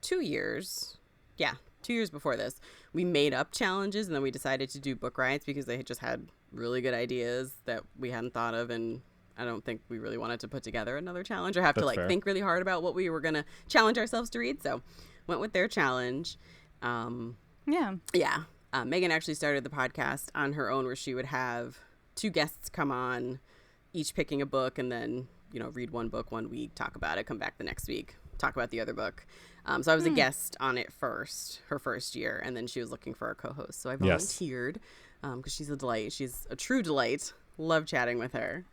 2 years, 2 years before this, we made up challenges and then we decided to do Book Riots because they had just had really good ideas that we hadn't thought of, and I don't think we really wanted to put together another challenge or have That's to fair. think really hard about what we were going to challenge ourselves to read. So went with their challenge. Yeah. Megan actually started the podcast on her own where she would have 2 guests come on, each picking a book, and then, read one book 1 week, talk about it, come back the next week, talk about the other book. So I was a guest on it her first year, and then she was looking for a co-host. So I volunteered because she's a delight. She's a true delight. Love chatting with her.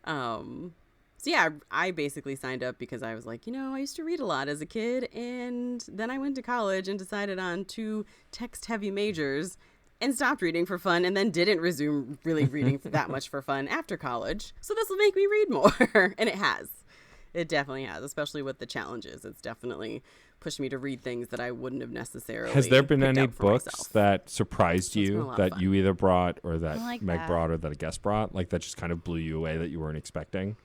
I basically signed up because I was like, I used to read a lot as a kid, and then I went to college and decided on 2 text-heavy majors and stopped reading for fun, and then didn't resume really reading that much for fun after college. So this will make me read more, and it has. It definitely has, especially with the challenges. It's definitely pushed me to read things that I wouldn't have necessarily. Has there been picked any up for books myself. that surprised It's been a you lot of that fun. you either brought or that I like Meg that. brought or that a guest brought, like that just kind of blew you away that you weren't expecting?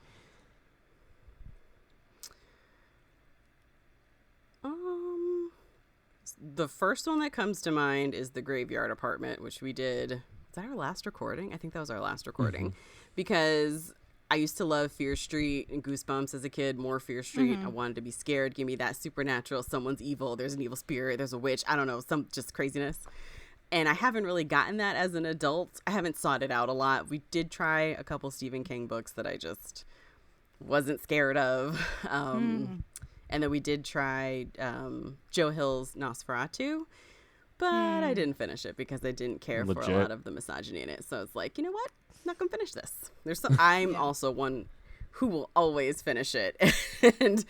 The first one that comes to mind is The Graveyard Apartment, which we did. Is that our last recording? I think that was our last recording. Because I used to love Fear Street and Goosebumps as a kid, more Fear Street. I wanted to be scared. Give me that supernatural, someone's evil, there's an evil spirit, there's a witch. I don't know, some just craziness. And I haven't really gotten that as an adult. I haven't sought it out a lot. We did try a couple Stephen King books that I just wasn't scared of. And then we did try Joe Hill's Nosferatu, but I didn't finish it because I didn't care for a Legit. lot of the misogyny in it. So it's like, you know what? I'm not going to finish this. I'm also one who will always finish it. And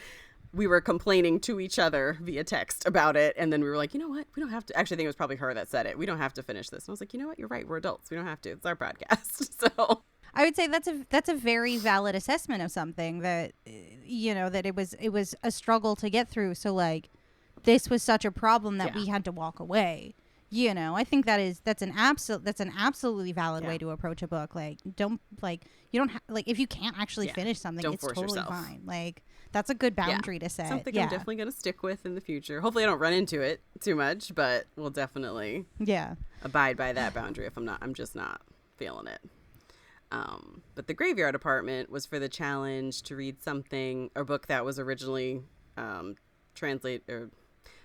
we were complaining to each other via text about it. And then we were like, you know what? We don't have to. Actually, I think it was probably her that said it. We don't have to finish this. And I was like, you know what? You're right. We're adults. We don't have to. It's our podcast. So I would say that's a very valid assessment of something that that it was a struggle to get through. So like this was such a problem that we had to walk away. I think that's an absolutely valid way to approach a book. Like don't if you can't actually finish something, don't it's force totally yourself. fine. Like that's a good boundary to set. something I'm definitely going to stick with in the future. Hopefully I don't run into it too much, but we'll definitely abide by that boundary if I'm just not feeling it. But The Graveyard Apartment was for the challenge to read a book that was originally a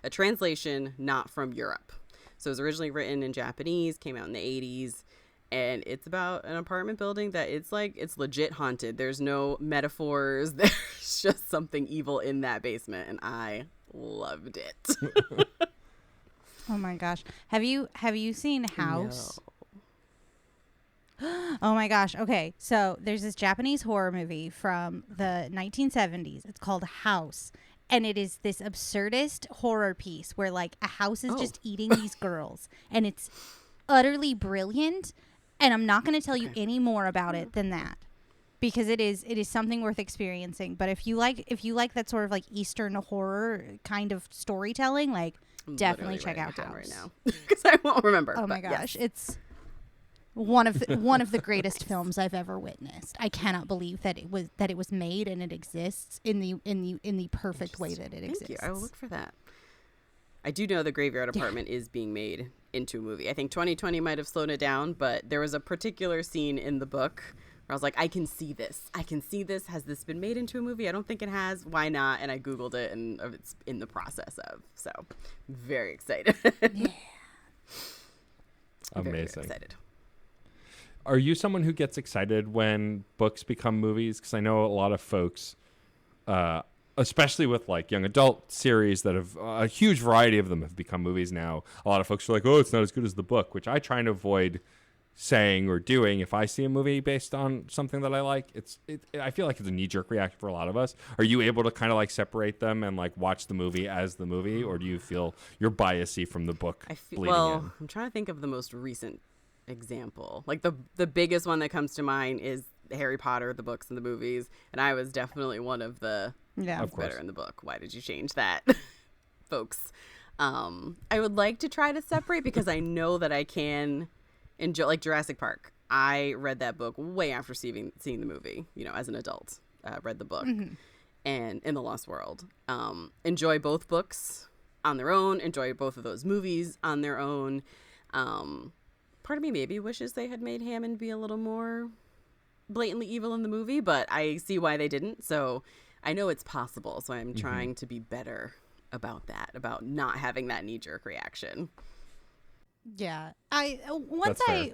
translation not from Europe. So it was originally written in Japanese, came out in the 80s, and it's about an apartment building that it's legit haunted. There's no metaphors. There's just something evil in that basement, and I loved it. Oh my gosh. Have you seen House? Oh my gosh. Okay. So there's this Japanese horror movie from the 1970s. It's called House. And it is this absurdist horror piece where like a house is just eating these girls. And it's utterly brilliant. And I'm not going to tell you any more about it than that, because it is something worth experiencing. But if you like that sort of like Eastern horror kind of storytelling, like I'm definitely literally check out writing it down House. right now because I won't remember. Oh my but gosh, yes. it's one of the greatest films I've ever witnessed. I cannot believe that it was made and it exists in the perfect way that it exists. Thank you. I will look for that. I do know the Graveyard Apartment is being made into a movie. I think 2020 might have slowed it down, but there was a particular scene in the book where I was like, I can see this. I can see this. Has this been made into a movie? I don't think it has. Why not? And I Googled it, and it's in the process of. So, very excited. Yeah. Amazing. Very excited. Are you someone who gets excited when books become movies? Because I know a lot of folks, especially with like young adult series that have a huge variety of them have become movies now. A lot of folks are like, oh, it's not as good as the book, which I try and avoid saying or doing. If I see a movie based on something that I like, I feel like it's a knee-jerk reaction for a lot of us. Are you able to kind of like separate them and like watch the movie as the movie, or do you feel you're biasy from the book bleeding in? I'm trying to think of the most recent example. Like the biggest one that comes to mind is Harry Potter, the books and the movies, and I was definitely one of the Yeah. better in the book. Why did you change that, folks? I would like to try to separate because I know that I can enjoy, like Jurassic Park. I read that book way after seeing the movie, as an adult. Read the book and In the Lost World. Enjoy both books on their own, enjoy both of those movies on their own. Part of me maybe wishes they had made Hammond be a little more blatantly evil in the movie, but I see why they didn't. So I know it's possible. So I'm trying to be better about that, about not having that knee-jerk reaction. Yeah. Once I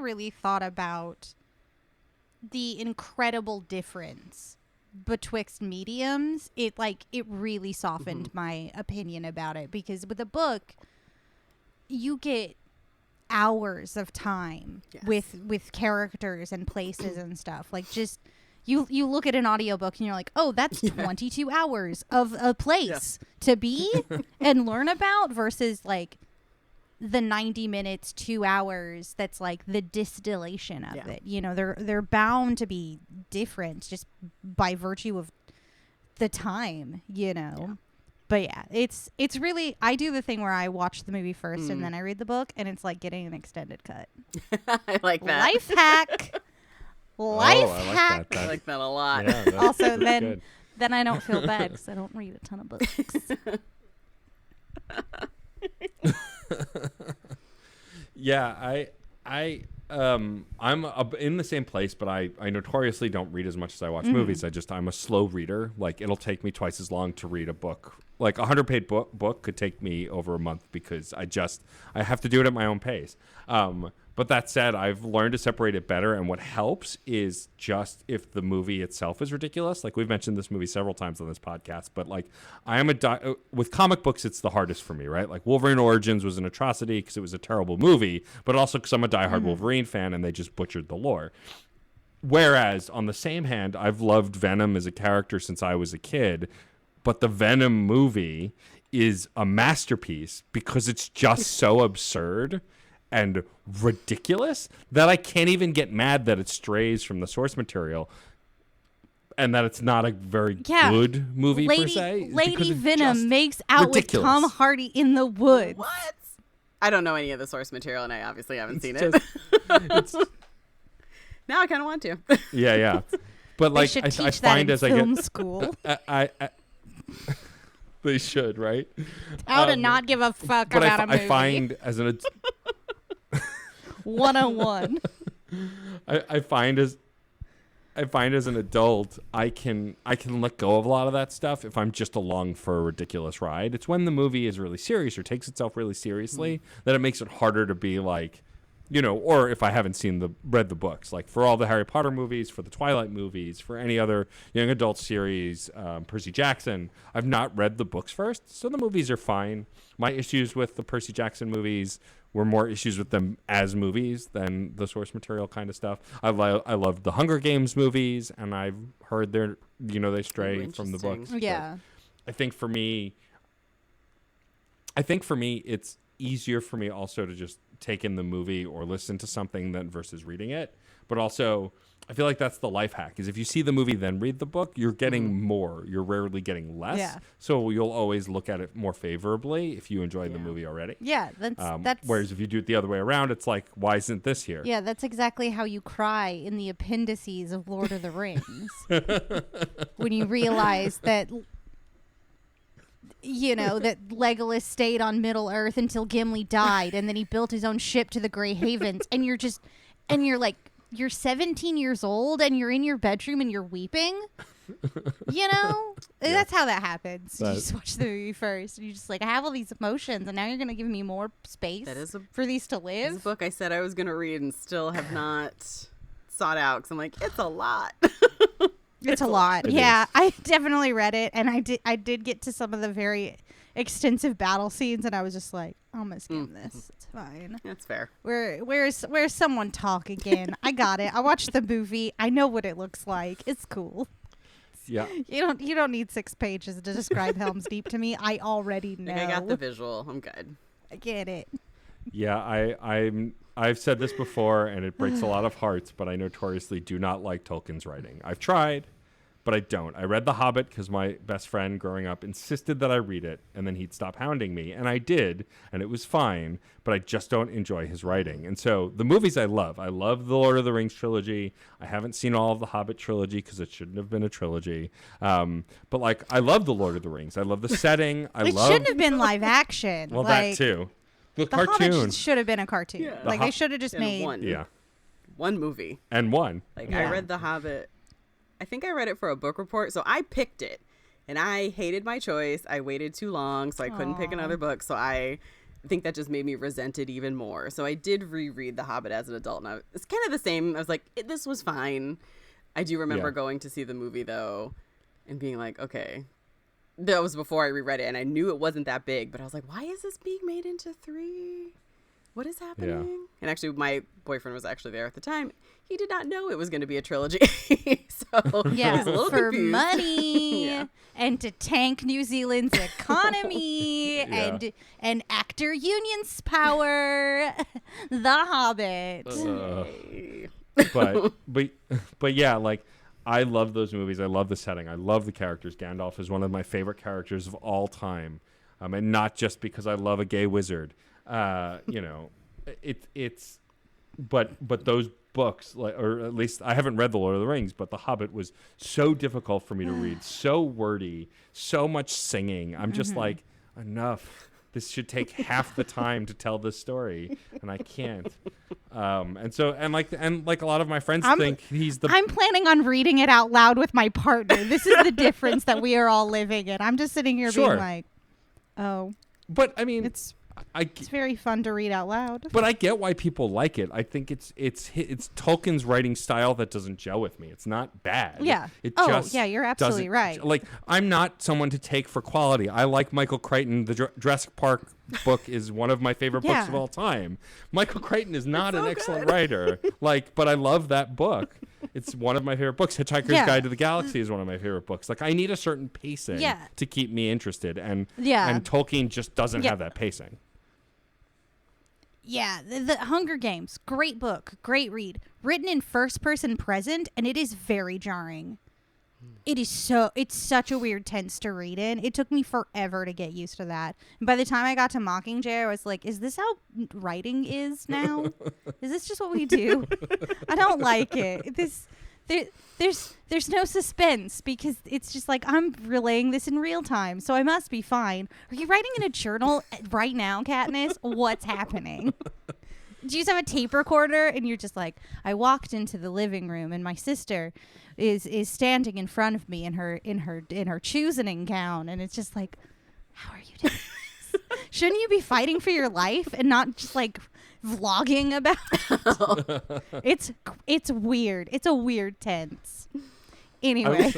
really thought about the incredible difference betwixt mediums, it really softened my opinion about it, because with a book you get hours of time with characters and places and stuff. Like, just you look at an audiobook and you're like, oh, that's 22 hours of a place to be and learn about, versus like the 90 minutes, 2 hours that's like the distillation of it. They're bound to be different just by virtue of the time, But yeah, it's really, I do the thing where I watch the movie first and then I read the book, and it's like getting an extended cut. I like that. Life hack. Life hack. I like that a lot. Yeah, Also, that's then I don't feel bad because I don't read a ton of books. Yeah, I'm in the same place, but I notoriously don't read as much as I watch movies. I'm a slow reader. Like, it'll take me twice as long to read a book. Like, 100-page book could take me over a month because I have to do it at my own pace. But that said, I've learned to separate it better, and what helps is just if the movie itself is ridiculous. Like, we've mentioned this movie several times on this podcast, but like, I am with comic books, it's the hardest for me, right? Like, Wolverine Origins was an atrocity because it was a terrible movie, but also because I'm a diehard Wolverine fan and they just butchered the lore. Whereas on the same hand, I've loved Venom as a character since I was a kid, but the Venom movie is a masterpiece because it's just so absurd and ridiculous that I can't even get mad that it strays from the source material and that it's not a very good movie per se. Lady Venom makes out with Tom Hardy in the woods. What? I don't know any of the source material, and I obviously haven't seen it. Now I kind of want to. Yeah. But like, they should I teach find that as in I film get, school. they should, right? How to not give a fuck But about a movie. I find as an 101. I find as an adult, I can let go of a lot of that stuff if I'm just along for a ridiculous ride. It's when the movie is really serious or takes itself really seriously that it makes it harder to be like, or if I haven't read the books, like for all the Harry Potter movies, for the Twilight movies, for any other young adult series, Percy Jackson, I've not read the books first, so the movies are fine. My issues with the Percy Jackson movies were more issues with them as movies than the source material kind of stuff. I loved the Hunger Games movies, and I've heard they stray from the books. Yeah. But I think for me, it's easier for me also to just take in the movie or listen to something than versus reading it. But also, I feel like that's the life hack, is if you see the movie then read the book, you're getting more. You're rarely getting less. Yeah. So you'll always look at it more favorably if you enjoy the movie already. Yeah, that's Whereas if you do it the other way around, it's like, why isn't this here? yeah, that's exactly how you cry in the appendices of Lord of the Rings. When you realize that, you know, that Legolas stayed on Middle Earth until Gimli died, and then he built his own ship to the Grey Havens, and you're like, you're 17 years old and you're in your bedroom and you're weeping. You know? That's how that happens. You just watch the movie first. And you just like, I have all these emotions and now you're going to give me more space for these to live. This book I said I was going to read and still have not sought out because I'm like, it's a lot. It's a lot. It Yeah, is. I definitely read it, and I did get to some of the very extensive battle scenes, and I was just like, I'm gonna skim this. It's fine. That's fair. Where's someone talk again? I got it. I watched the movie. I know what it looks like. It's cool. Yeah. You don't need 6 pages to describe Helm's Deep to me. I already know. Like, I got the visual. I'm good. I get it. Yeah, I've said this before, and it breaks a lot of hearts, but I notoriously do not like Tolkien's writing. I've tried, but I don't. I read The Hobbit because my best friend growing up insisted that I read it, and then he'd stop hounding me, and I did, and it was fine, but I just don't enjoy his writing. And so the movies I love the Lord of the Rings trilogy. I haven't seen all of the Hobbit trilogy because it shouldn't have been a trilogy. But like, I love the Lord of the Rings. I love the setting. It shouldn't have been live action. Well, like, that too. The The cartoon. Hobbit should have been a cartoon. Yeah. Like, they should have just And made... one movie. And one. Like, Yeah. I read The Hobbit. I think I read it for a book report, so I picked it. And I hated my choice. I waited too long, so I couldn't pick another book. So I think that just made me resent it even more. So I did reread The Hobbit as an adult. And it's kind of the same. I was like, this was fine. I do remember going to see the movie, though, and being like, okay. That was before I reread it, and I knew it wasn't that big. But I was like, why is this being made into 3? What is happening? Yeah. And actually, my boyfriend was actually there at the time. He did not know it was going to be a trilogy. So he was a little for confused. money Yeah. and to tank New Zealand's economy Yeah. and actor unions power. The Hobbit. Yay. but yeah, like, I love those movies. I love the setting. I love the characters. Gandalf is one of my favorite characters of all time, and not just because I love a gay wizard. You know, but those books, like, or at least I haven't read The Lord of the Rings, but The Hobbit was so difficult for me to read, so wordy, so much singing. I'm just like, enough. This should take half the time to tell this story, and I can't. And like a lot of my friends think he's the. I'm planning on reading it out loud with my partner. This is the difference that we are all living in. I'm just sitting here being like, oh, But I mean, it's very fun to read out loud. But I get why people like it. I think it's Tolkien's writing style that doesn't gel with me. It's not bad. Yeah. It Oh, just yeah, you're absolutely doesn't- right. Like, I'm not someone to take for quality. I like Michael Crichton. The Jurassic Park book is one of my favorite books Yeah. of all time. Michael Crichton is not an so excellent writer. Like, but I love that book. It's one of my favorite books. Hitchhiker's Yeah. Guide to the Galaxy is one of my favorite books. Like, I need a certain pacing Yeah. to keep me interested, and Yeah. Tolkien just doesn't Yeah. have that pacing. Yeah, the Hunger Games, great book, great read, written in first person present, and it is very jarring. It's such a weird tense to read in. It took me forever to get used to that. And by the time I got to Mockingjay, I was like, is this how writing is now? Is this just what we do? I don't like it. There's no suspense because it's just like, I'm relaying this in real time, so I must be fine. Are you writing in a journal right now, Katniss? What's happening? Do you just have a tape recorder and you're just like, I walked into the living room and my sister is standing in front of me in her choosing gown, and it's just like, how are you doing this? Shouldn't you be fighting for your life and not just like vlogging about it? It's weird. It's a weird tense. Anyway,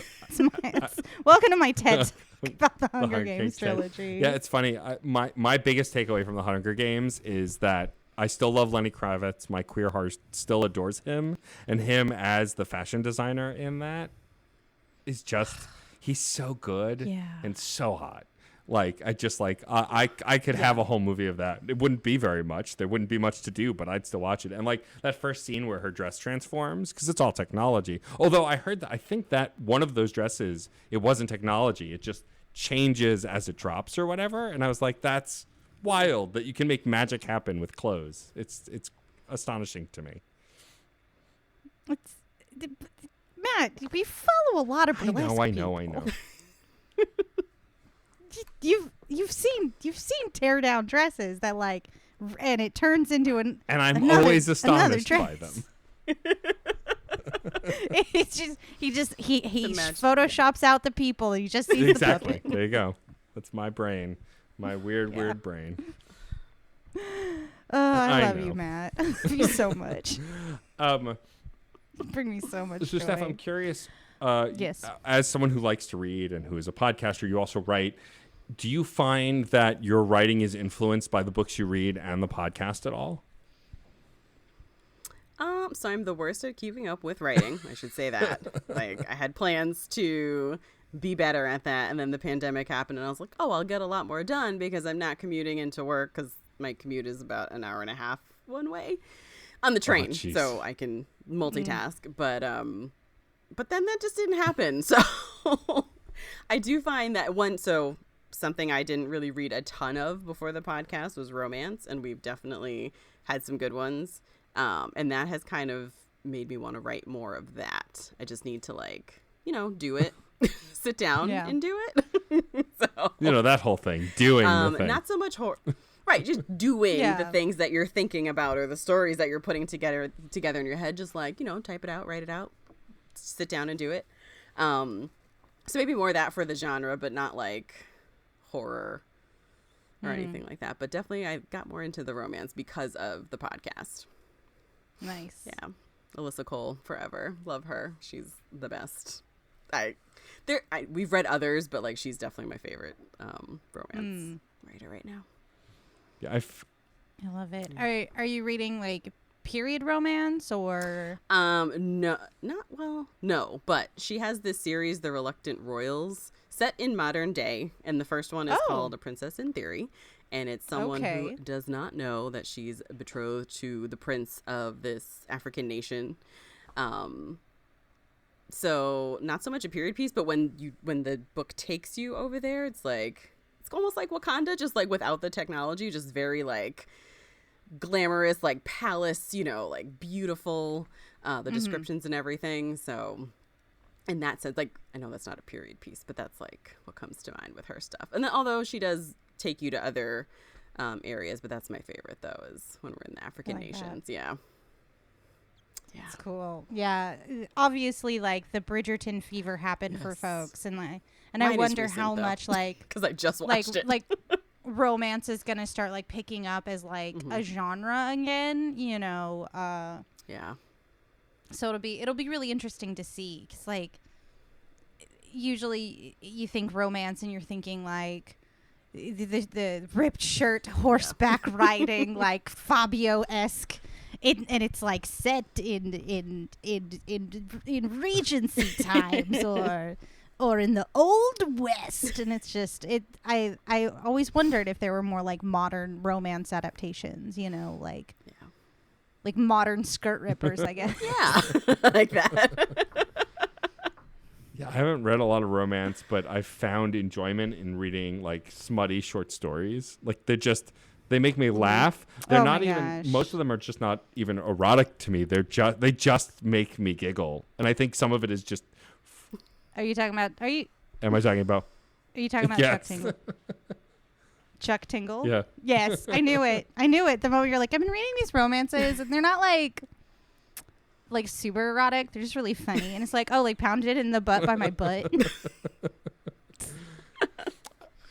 welcome to my TED Talk about the Hunger Games trilogy. Yeah, it's funny. My biggest takeaway from the Hunger Games is that I still love Lenny Kravitz. My queer heart still adores him, and him as the fashion designer in that is just, he's so good Yeah. and so hot. Like I could have a whole movie of that. It wouldn't be very much. There wouldn't be much to do, but I'd still watch it. And like that first scene where her dress transforms, because it's all technology. Although I heard that, I think that one of those dresses, it wasn't technology. It just changes as it drops or whatever. And I was like, that's wild that you can make magic happen with clothes. It's astonishing to me. Matt, we follow a lot of burlesque I know. You've seen tear down dresses that like, and it turns into and I'm always astonished by them. It's just he photoshops out the people. He just sees exactly. the puppet. There you go. That's my brain, my weird brain. I love you, Matt. I love you so much. Bring me so much So, joy. Steph, I'm curious. Yes. As someone who likes to read and who is a podcaster, you also write. Do you find that your writing is influenced by the books you read and the podcast at all? So I'm the worst at keeping up with writing. I should say that. Like I had plans to be better at that, and then the pandemic happened, and I was like, oh, I'll get a lot more done because I'm not commuting into work because my commute is about an hour and a half one way on the train, so I can multitask. But then that just didn't happen. So I do find that something I didn't really read a ton of before the podcast was romance, and we've definitely had some good ones. And that has kind of made me want to write more of that. I just need to do it, sit down and do it. So, that whole thing, doing the thing. Not so much right, just doing the things that you're thinking about or the stories that you're putting together in your head. Just type it out, write it out, sit down and do it. So maybe more of that for the genre, but not like horror or anything like that. But definitely I got more into the romance because of the podcast. Nice. Yeah. Alyssa Cole, forever. Love her. She's the best. We've read others, but she's definitely my favorite romance writer right now. Yeah, I love it. Are you reading period romance or? No, but she has this series, The Reluctant Royals, set in modern day, and the first one is called A Princess in Theory. And it's someone who does not know that she's betrothed to the prince of this African nation. So not so much a period piece, but when the book takes you over there, it's almost like Wakanda, just without the technology, just very glamorous, palace, beautiful, the descriptions and everything. So in that sense, I know that's not a period piece, but that's what comes to mind with her stuff. And then although she does take you to other areas, but that's my favorite though, is when we're in the African nations. Yeah. That's cool. Yeah, obviously the Bridgerton fever happened for folks, and I wonder how much because I just watched it. Romance is gonna start picking up as a genre again, yeah. So it'll be really interesting to see, because usually you think romance and you're thinking the ripped shirt, horseback riding, Fabio-esque. And it's set in Regency times or in the Old West, and it's just I always wondered if there were more modern romance adaptations, modern skirt rippers, I guess. Yeah, like that. Yeah, I haven't read a lot of romance, but I've found enjoyment in reading smutty short stories. They make me laugh. They're not even, most of them are just not even erotic to me. They just make me giggle. And I think some of it is just. Am I talking about? Are you talking about Chuck Tingle? Chuck Tingle? Yeah. Yes, I knew it. The moment you're I've been reading these romances, and they're not super erotic. They're just really funny. And it's pounded in the butt by my butt.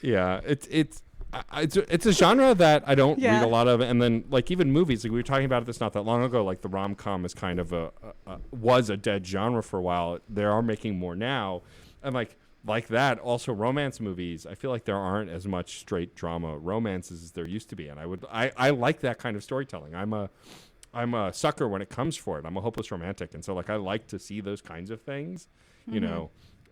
Yeah, it's a genre that I don't read a lot of, and then even movies. We were talking about this not that long ago. The rom-com is kind of was a dead genre for a while. They are making more now, and like that. Also, romance movies. I feel there aren't as much straight drama romances as there used to be, and I like that kind of storytelling. I'm a sucker when it comes for it. I'm a hopeless romantic, and so I like to see those kinds of things,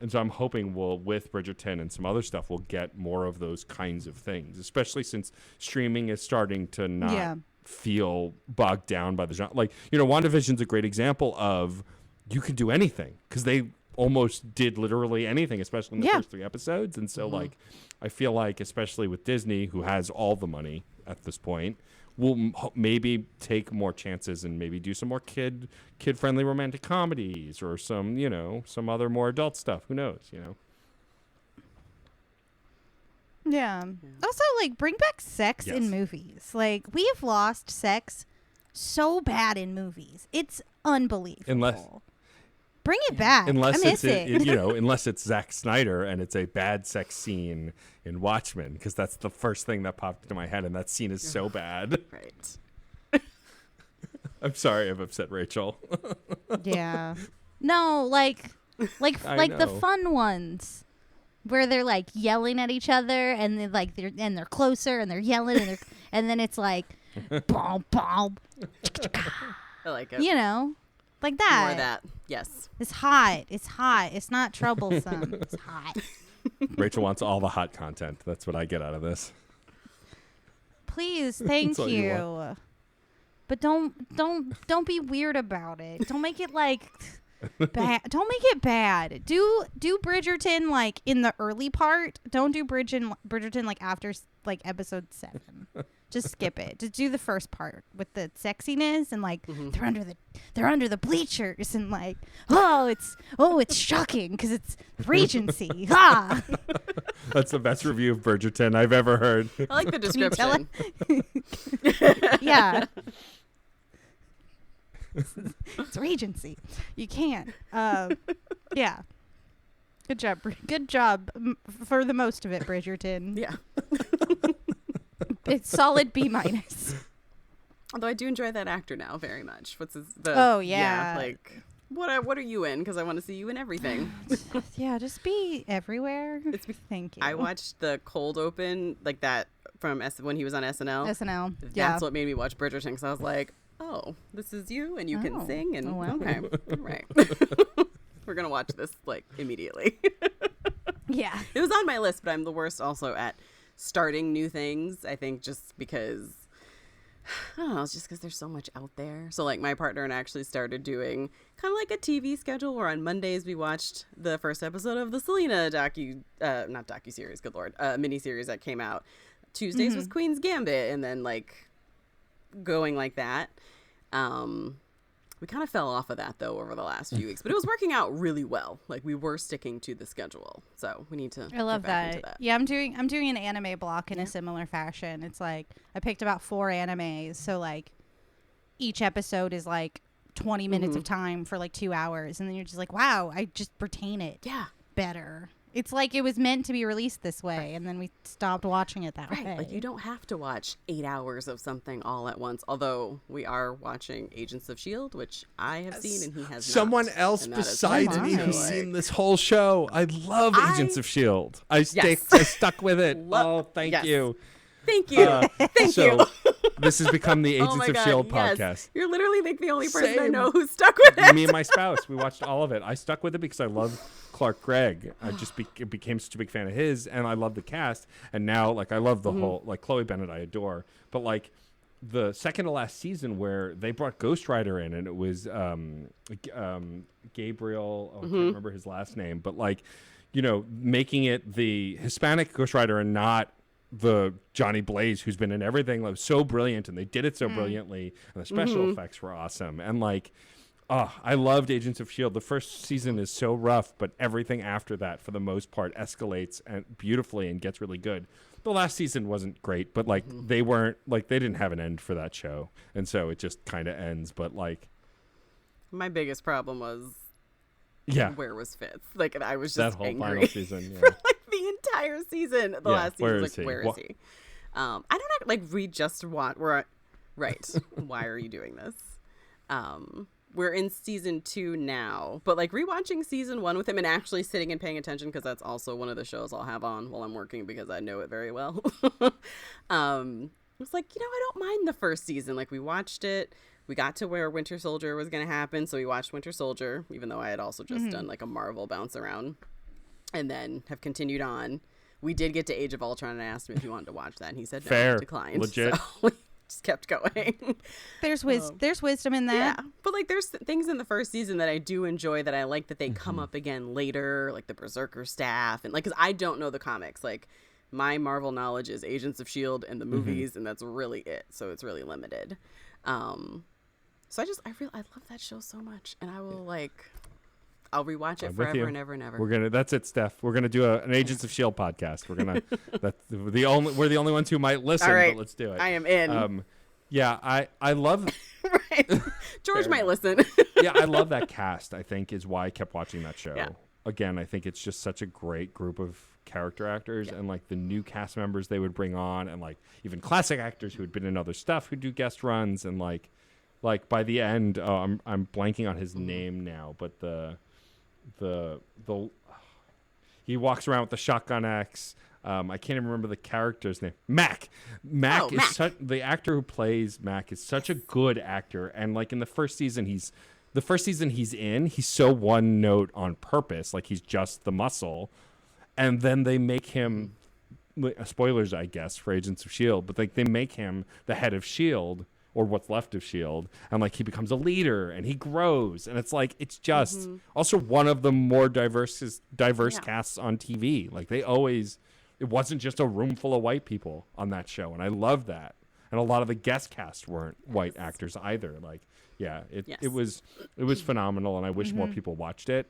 And so I'm hoping with Bridgerton and some other stuff, we'll get more of those kinds of things, especially since streaming is starting to not feel bogged down by the genre. Like, WandaVision's a great example of you can do anything because they almost did literally anything, especially in the first 3 episodes. And so, like, I feel like, especially with Disney, who has all the money at this point, we'll maybe take more chances and maybe do some more kid-friendly romantic comedies or some, some other more adult stuff. Who knows, Yeah. Also, like, bring back sex in movies. Like, we have lost sex so bad in movies. It's unbelievable. Bring it back. Unless I miss it. Unless it's Zack Snyder and it's a bad sex scene in Watchmen, because that's the first thing that popped into my head, and that scene is so bad. Right. I'm sorry I've upset Rachel. Yeah. No, like the fun ones where they're like yelling at each other and they're closer and they're yelling and then it's like bomb bomb. I like it. Like that. More of that. Yes. It's hot. It's hot. It's not troublesome. It's hot. Rachel wants all the hot content. That's what I get out of this. Please, thank you. But don't be weird about it. Don't make it like bad. Don't make it bad. Do Bridgerton like in the early part. Don't do Bridgerton like after like episode 7. Just skip it. Just do the first part with the sexiness and like they're under the bleachers and like it's shocking because it's Regency. That's the best review of Bridgerton I've ever heard. I like the description. Yeah. It's Regency. You can't. Yeah. Good job. Good job for the most of it, Bridgerton. Yeah. It's solid B-. Although I do enjoy that actor now very much. What's his? Like what are you in? Because I want to see you in everything. Yeah, just be everywhere. Thank you. I watched the cold open like that from when he was on SNL. SNL. That's what made me watch Bridgerton because I was like, oh, this is you and you can sing and okay, all right. We're gonna watch this like immediately. Yeah. It was on my list, but I'm the worst also at starting new things. I think just because I don't know, it's just because there's so much out there. So like my partner and I actually started doing kind of like a TV schedule where on Mondays we watched the first episode of the Selena not docuseries, good lord, miniseries that came out. Tuesdays was Queen's Gambit, and then like going like that. We kind of fell off of that though over the last few weeks, but it was working out really well. Like we were sticking to the schedule, so we need to. I love that. Yeah, I'm doing an anime block in a similar fashion. It's like I picked about 4 animes, so like each episode is like 20 minutes of time for like 2 hours, and then you're just like, wow, I just retain it. Better. It's like it was meant to be released this way, and then we stopped watching it that way. Like you don't have to watch 8 hours of something all at once. Although we are watching Agents of S.H.I.E.L.D., which I have seen and he has Someone not. else besides me who's seen this whole show. I love Agents of S.H.I.E.L.D. I stuck with it. Thank you. Thank you. Thank you. This has become the Agents of S.H.I.E.L.D. podcast. Yes. You're literally like the only person I know who stuck with it. Me and my spouse, we watched all of it. I stuck with it because I love Clark Gregg. I just became such a big fan of his, and I love the cast. And now, like, I love the whole, like, Chloe Bennett I adore. But, like, the second to last season where they brought Ghost Rider in, and it was Gabriel, I can't remember his last name, but, like, making it the Hispanic Ghost Rider and not the Johnny Blaze who's been in everything. Like, so brilliant, and they did it so brilliantly, and the special effects were awesome. And like, I loved Agents of S.H.I.E.L.D. The first season is so rough, but everything after that for the most part escalates and beautifully and gets really good. The last season wasn't great, but like they didn't have an end for that show, and so it just kind of ends. But like, my biggest problem was where was Fitz? Like, I was just that whole angry final season for like the entire season. The last season was like, where is he? I don't know. Like, we just want. We're right. Why are you doing this? We're in season 2 now, but like rewatching season 1 with him and actually sitting and paying attention, because that's also one of the shows I'll have on while I'm working because I know it very well. It was like, I don't mind the first season. Like, we watched it. We got to where Winter Soldier was going to happen, so we watched Winter Soldier, even though I had also just done like a Marvel bounce around. and then have continued on. We did get to Age of Ultron, and I asked him if he wanted to watch that, and he said no, Fair. declined. Legit. So we just kept going. There's wisdom in that. Yeah, but like there's things in the first season that I do enjoy that I like that they come up again later, like the Berserker staff, and like because I don't know the comics. Like my Marvel knowledge is Agents of S.H.I.E.L.D. and the movies, and that's really it. So it's really limited. So I love that show so much, and I will I'll rewatch it forever and ever and ever. That's it, Steph. We're gonna do an Agents of S.H.I.E.L.D. podcast. We're the only ones who might listen, All right. but let's do it. I am in. Yeah, I love. Right. George might listen. Yeah, I love that cast. I think is why I kept watching that show. Yeah. Again, I think it's just such a great group of character actors, and like the new cast members they would bring on, and like even classic actors who had been in other stuff who do guest runs, and like by the end, I'm blanking on his name now, but the he walks around with the shotgun axe. I can't even remember the character's name. Mac is the actor who plays Mac is such a good actor, and like in the first season he's so one note on purpose, like he's just the muscle, and then they make him spoilers I guess for Agents of S.H.I.E.L.D., but like they make him the head of S.H.I.E.L.D. or what's left of S.H.I.E.L.D., and like he becomes a leader and he grows, and it's like it's just also one of the more diverse casts on TV. Like it wasn't just a room full of white people on that show, and I love that. And a lot of the guest cast weren't white actors either. Like, yeah, it was phenomenal, and I wish more people watched it.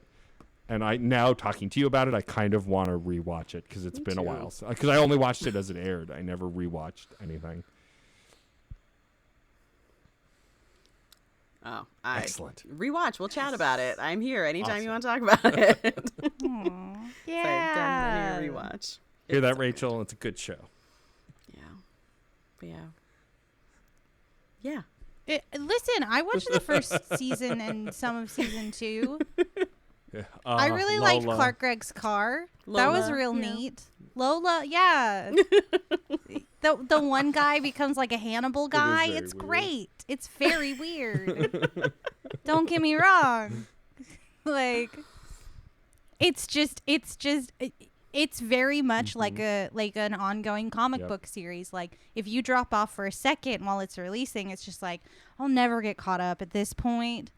And I now talking to you about it, I kind of want to rewatch it because it's been a while. Because I only watched it as it aired. I never rewatched anything. Oh, excellent. Rewatch. We'll chat about it. I'm here anytime you want to talk about it. Yeah. So rewatch. Hear that, Rachel? It's a good show. Yeah. But yeah. Listen, I watched the first season and some of season 2. Yeah. I really liked Clark Gregg's car. That was real neat. Lola, yeah. The one guy becomes like a Hannibal guy. It's weird. great. It's very weird. Don't get me wrong. Like, it's very much like an ongoing comic book series. Like, if you drop off for a second while it's releasing, it's just like, I'll never get caught up at this point,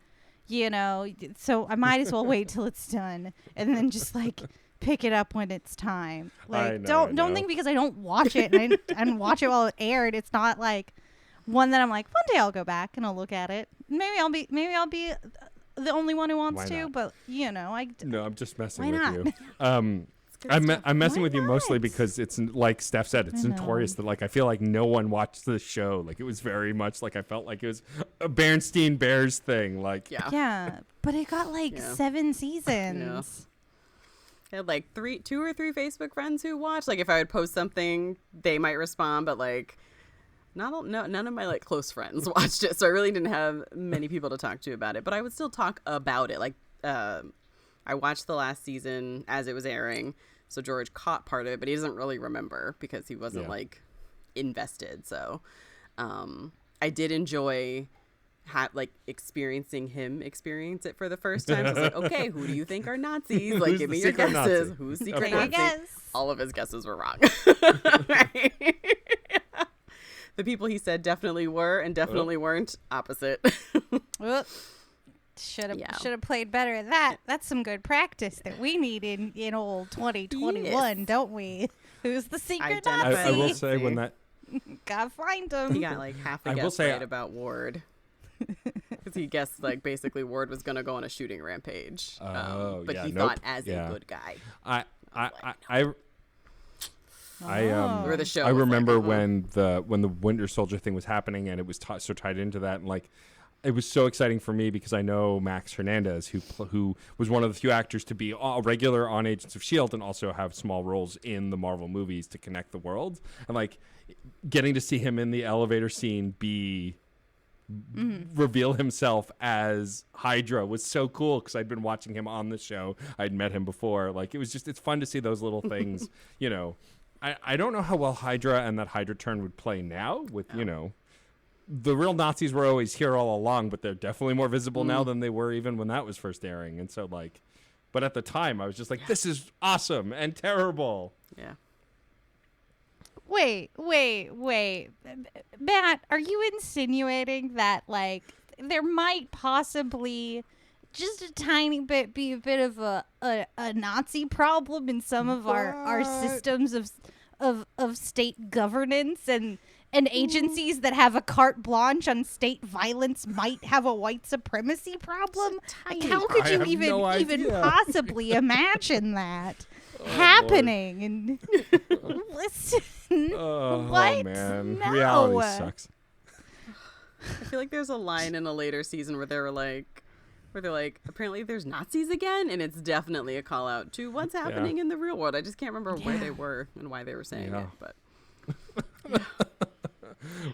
you know. So I might as well wait till it's done and then just like pick it up when it's time. Like, don't think because I don't watch it and watch it while it aired, it's not like one that I'm like, one day I'll go back and I'll look at it. Maybe I'll be the only one who wants to, but you know, No, I'm just messing Why with not? you. I'm messing with you mostly because it's like Steph said, it's notorious that like I feel like no one watched the show. Like it was very much like I felt like it was a Bernstein Bears thing. Like yeah, but it got like 7 seasons. I had like 2 or 3 Facebook friends who watched. Like if I would post something, they might respond, but like none of my like close friends watched it, so I really didn't have many people to talk to about it. But I would still talk about it. Like I watched the last season as it was airing, so George caught part of it, but he doesn't really remember because he wasn't like invested. So I did enjoy experiencing him experience it for the first time. So I was like, okay, who do you think are Nazis? Like, give me your guesses. Nazi? Who's secret Nazi? Nazi? All of his guesses were wrong. The people he said definitely were and definitely weren't opposite. Should have played better at that. That's some good practice that we need in old 2021, don't we? Who's the secret Nazi? I will say when that gotta find him. He got like half a guess right about Ward. Because he guessed like basically Ward was gonna go on a shooting rampage. But he thought as a good guy. I remember when the Winter Soldier thing was happening and it was so tied into that, and like it was so exciting for me because I know Max Hernandez, who was one of the few actors to be a regular on Agents of S.H.I.E.L.D. and also have small roles in the Marvel movies to connect the worlds, and like getting to see him in the elevator scene reveal himself as Hydra was so cool because I'd been watching him on the show. I'd met him before. Like it's fun to see those little things. You know, I don't know how well Hydra and that Hydra turn would play now with you know. The real Nazis were always here all along, but they're definitely more visible now than they were even when that was first airing. And so, like, But at the time, I was just like, this is awesome and terrible. Yeah. Wait. Matt, are you insinuating that, like, there might possibly just a tiny bit be a bit of a Nazi problem in some of our systems of state governance and agencies that have a carte blanche on state violence might have a white supremacy problem? Like, how could I you have even no even idea. possibly imagine that happening? And listen, Oh, what? man. No. Reality sucks. I feel like there's a line in a later season where they're like, apparently there's Nazis again, and it's definitely a call out to what's happening in the real world. I just can't remember where they were and why they were saying it, but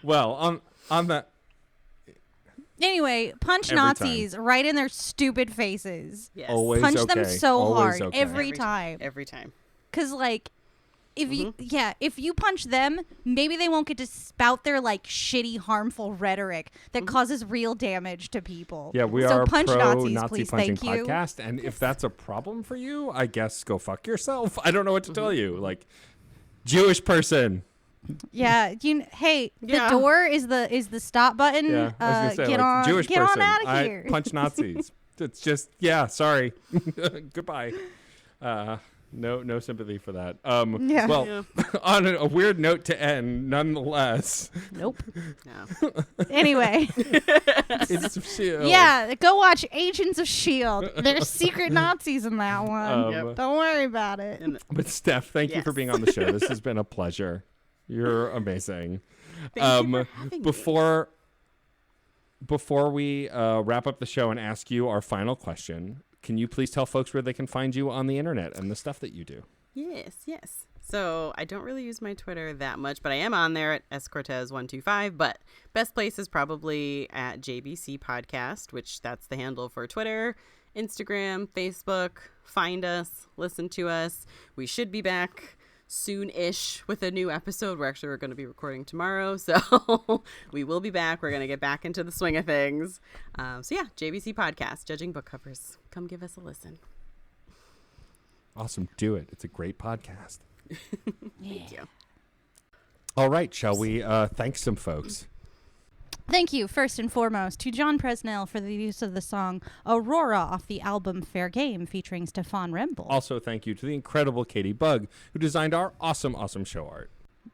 Well, on that. Anyway, punch Every Nazis right in their stupid faces. yes, Always Punch okay. them so Always hard okay. every time. every time. Cause like, if you punch them, maybe they won't get to spout their like shitty, harmful rhetoric that causes real damage to people. Yeah, we so are punch pro Nazis, Nazi please. punching Thank you. podcast, and if that's a problem for you, I guess go fuck yourself. I don't know what to tell you. Like, Jewish person. Yeah, hey, Yeah. the door is the stop button. Yeah, I was gonna say, get like, on, Jewish get person. on out of I here. punch Nazis. It's just, sorry. Goodbye. No sympathy for that. Yeah. Well, on a weird note to end, nonetheless. Nope. No. Anyway, Agents of S.H.I.E.L.D. yeah, go watch Agents of S.H.I.E.L.D. There's secret Nazis in that one. Yep. Don't worry about it. And But Steph, thank you for Yes. being on the show. This has been a pleasure. You're amazing. thank you for having me. Before we wrap up the show and ask you our final question, can you please tell folks where they can find you on the internet and the stuff that you do? Yes. So I don't really use my Twitter that much, but I am on there at scortez125. But best place is probably at JBC Podcast, which that's the handle for Twitter, Instagram, Facebook. Find us, listen to us. We should be back soon-ish with a new episode. We're going to be recording tomorrow, so we will be back. We're going to get back into the swing of things. So yeah, JBC Podcast, Judging Book Covers. Come give us a listen. Awesome. Do it. It's a great podcast. Thank you. All right. Shall we thank some folks? Thank you, first and foremost, to John Presnell for the use of the song Aurora off the album Fair Game featuring Stefan Remble. Also, thank you to the incredible Katie Bugg, who designed our awesome show art.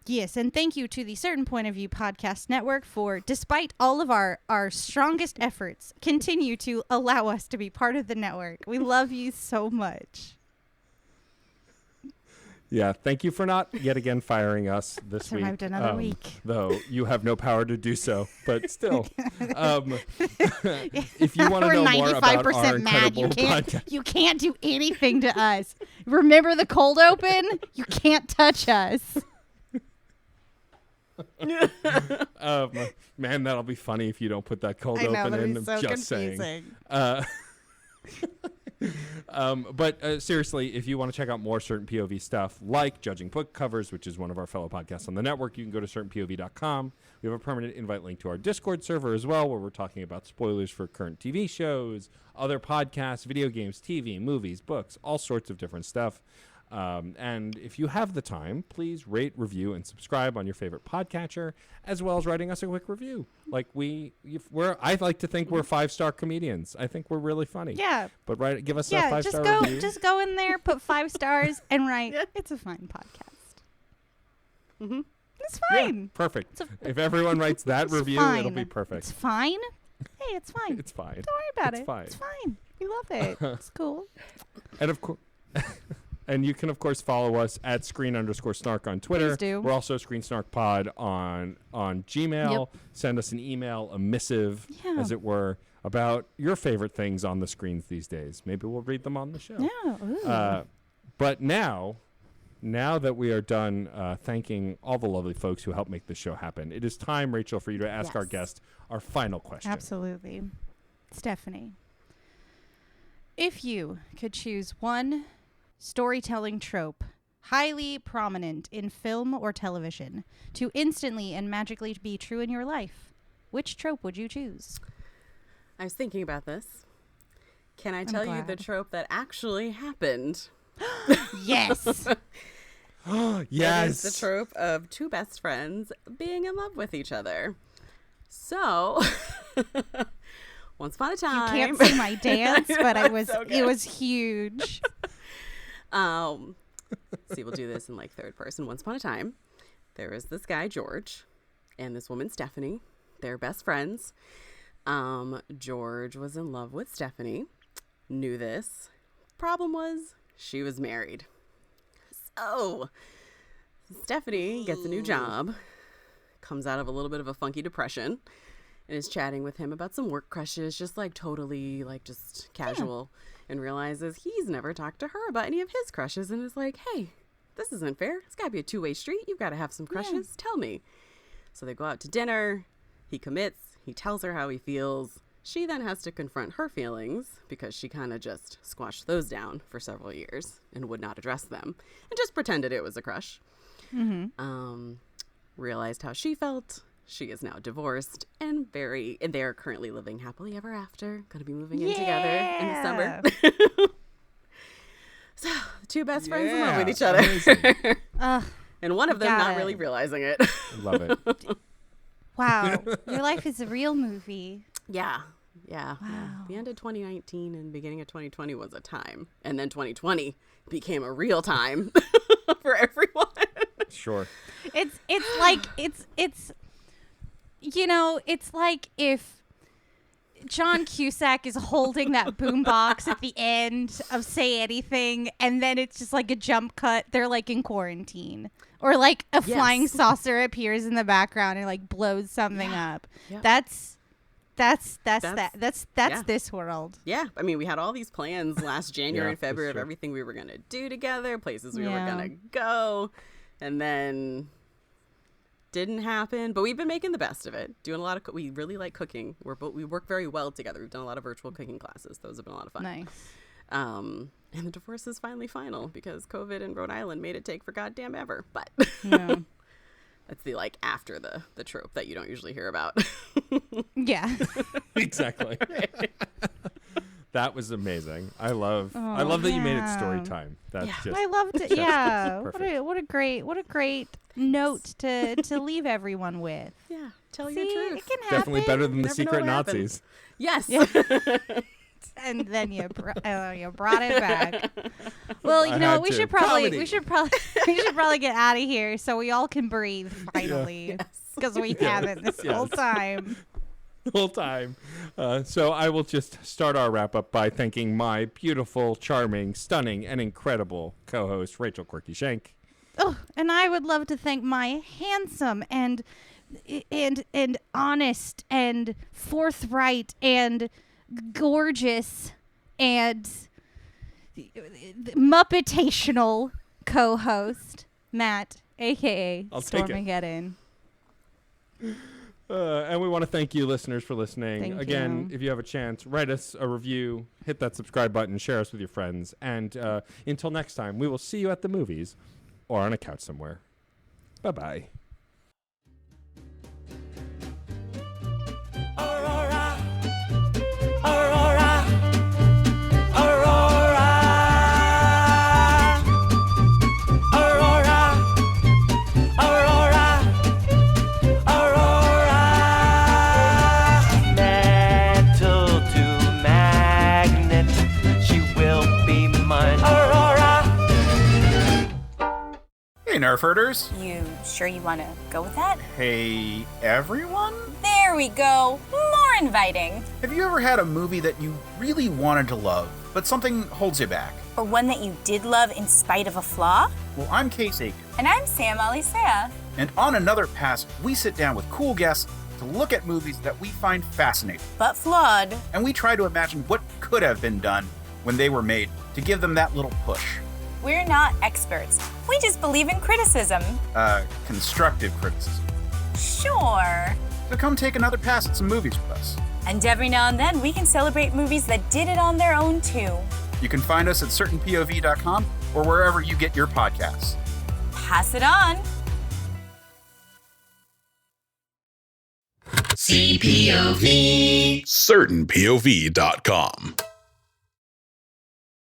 Yes, and thank you to the Certain Point of View Podcast Network for, despite all of our strongest efforts, continue to allow us to be part of the network. We love you so much. Yeah, thank you for not yet again firing us this week. Survived another week. Though you have no power to do so, but still. If you want to We're know more about our 95% mad. incredible podcast, You can't do anything to us. Remember the cold open? You can't touch us. man, that'll be funny if you don't put that cold I know, open that'd in. be I'm so just confusing. saying. But seriously, if you want to check out more Certain POV stuff, like Judging Book Covers, which is one of our fellow podcasts on the network, you can go to certainpov.com. We have a permanent invite link to our Discord server as well, where we're talking about spoilers for current TV shows, other podcasts, video games, TV, movies, books, all sorts of different stuff. And if you have the time, please rate, review, and subscribe on your favorite podcatcher, as well as writing us a quick review. Like I like to think we're 5-star comedians. I think we're really funny. Yeah. But give us a Yeah, 5-star review. just go in there, put 5 stars, and write, it's a fine podcast. Mm-hmm. It's fine. Perfect. If everyone writes that It's review, fine. it'll be perfect. It's fine. Hey, it's fine. It's fine. Don't worry about It's it. fine. It's fine. We love it. It's cool. And of course, and you can of course follow us at @screen_snark on Twitter. Please do. We're also Screen Snark Pod on Gmail. Yep. Send us an email, a missive, as it were, about your favorite things on the screens these days. Maybe we'll read them on the show. Yeah. Ooh. But now that we are done thanking all the lovely folks who helped make this show happen, it is time, Rachel, for you to ask our Yes. guest our final question. Absolutely. Stephanie, if you could choose one storytelling trope highly prominent in film or television to instantly and magically be true in your life, which trope would you choose? I was thinking about this, Can I tell you the trope that actually happened? Yes. Yes. It is the trope of two best friends being in love with each other. So, once upon a time, You can't see my dance, but so it was huge. See, we'll do this in like third person. Once upon a time, there was this guy George and this woman Stephanie. They're best friends. George was in love with Stephanie. Knew this. Problem was, she was married. So, Stephanie gets a new job, comes out of a little bit of a funky depression, and is chatting with him about some work crushes, just like totally, like just casual, and realizes he's never talked to her about any of his crushes, and is like, hey, this isn't fair. It's got to be a two-way street. You've got to have some crushes. Tell me. So they go out to dinner. He commits. He tells her how he feels. She then has to confront her feelings because she kind of just squashed those down for several years and would not address them and just pretended it was a crush. Realized how she felt. She is now divorced and they're currently living happily ever after. Going to be moving in together in the summer. So, the two best friends in love with each other. And one of them not really realizing it. Love it. Wow. Your life is a real movie. Yeah. Wow. The end of 2019 and beginning of 2020 was a time. And then 2020 became a real time for everyone. Sure. It's like it's like if John Cusack is holding that boombox at the end of Say Anything, and then it's just like a jump cut. They're like in quarantine, or like a flying saucer appears in the background and like blows something up. Yeah. That's this world. Yeah. I mean, we had all these plans last January and February of everything we were going to do together, places we were going to go, and then didn't happen. But we've been making the best of it. Doing a lot of we really like cooking. We work very well together. We've done a lot of virtual cooking classes. Those have been a lot of fun. Nice. And the divorce is finally final because COVID in Rhode Island made it take for goddamn ever. But that's the like after the trope that you don't usually hear about. Yeah. Exactly. That was amazing. I love that you made it story time. That's just I loved it. Yeah. perfect. What a great note to leave everyone with. Yeah. Tell See, your truth. it can happen. Definitely better than the Never know secret what happened. Nazis. Yes. And then you brought it back. Well, you know, we should probably get out of here so we all can breathe finally, because we haven't this whole time. So I will just start our wrap up by thanking my beautiful, charming, stunning, and incredible co-host Rachel Quirky Shank. Oh, and I would love to thank my handsome and honest and forthright and gorgeous and muppetational co-host Matt, aka Stormageddon. And we want to thank you, listeners, for listening. Thank Again, you. if you have a chance, write us a review, hit that subscribe button, share us with your friends, and until next time, we will see you at the movies or on a couch somewhere. Bye-bye. Aurora, Aurora, Aurora, Aurora, Aurora, Aurora. Metal to magnet, she will be mine. Aurora. Hey, Nerf herders. You sure you want to go with that? Hey, everyone. There we go. More inviting. Have you ever had a movie that you really wanted to love, but something holds you back? Or one that you did love in spite of a flaw? Well, I'm Case Aiken. And I'm Sam Alisea. And on Another Pass, we sit down with cool guests to look at movies that we find fascinating. But flawed. And we try to imagine what could have been done when they were made to give them that little push. We're not experts. We just believe in criticism. Constructive criticism. Sure. So come take another pass at some movies with us. And every now and then, we can celebrate movies that did it on their own, too. You can find us at certainpov.com or wherever you get your podcasts. Pass it on. CPOV. CertainPOV.com.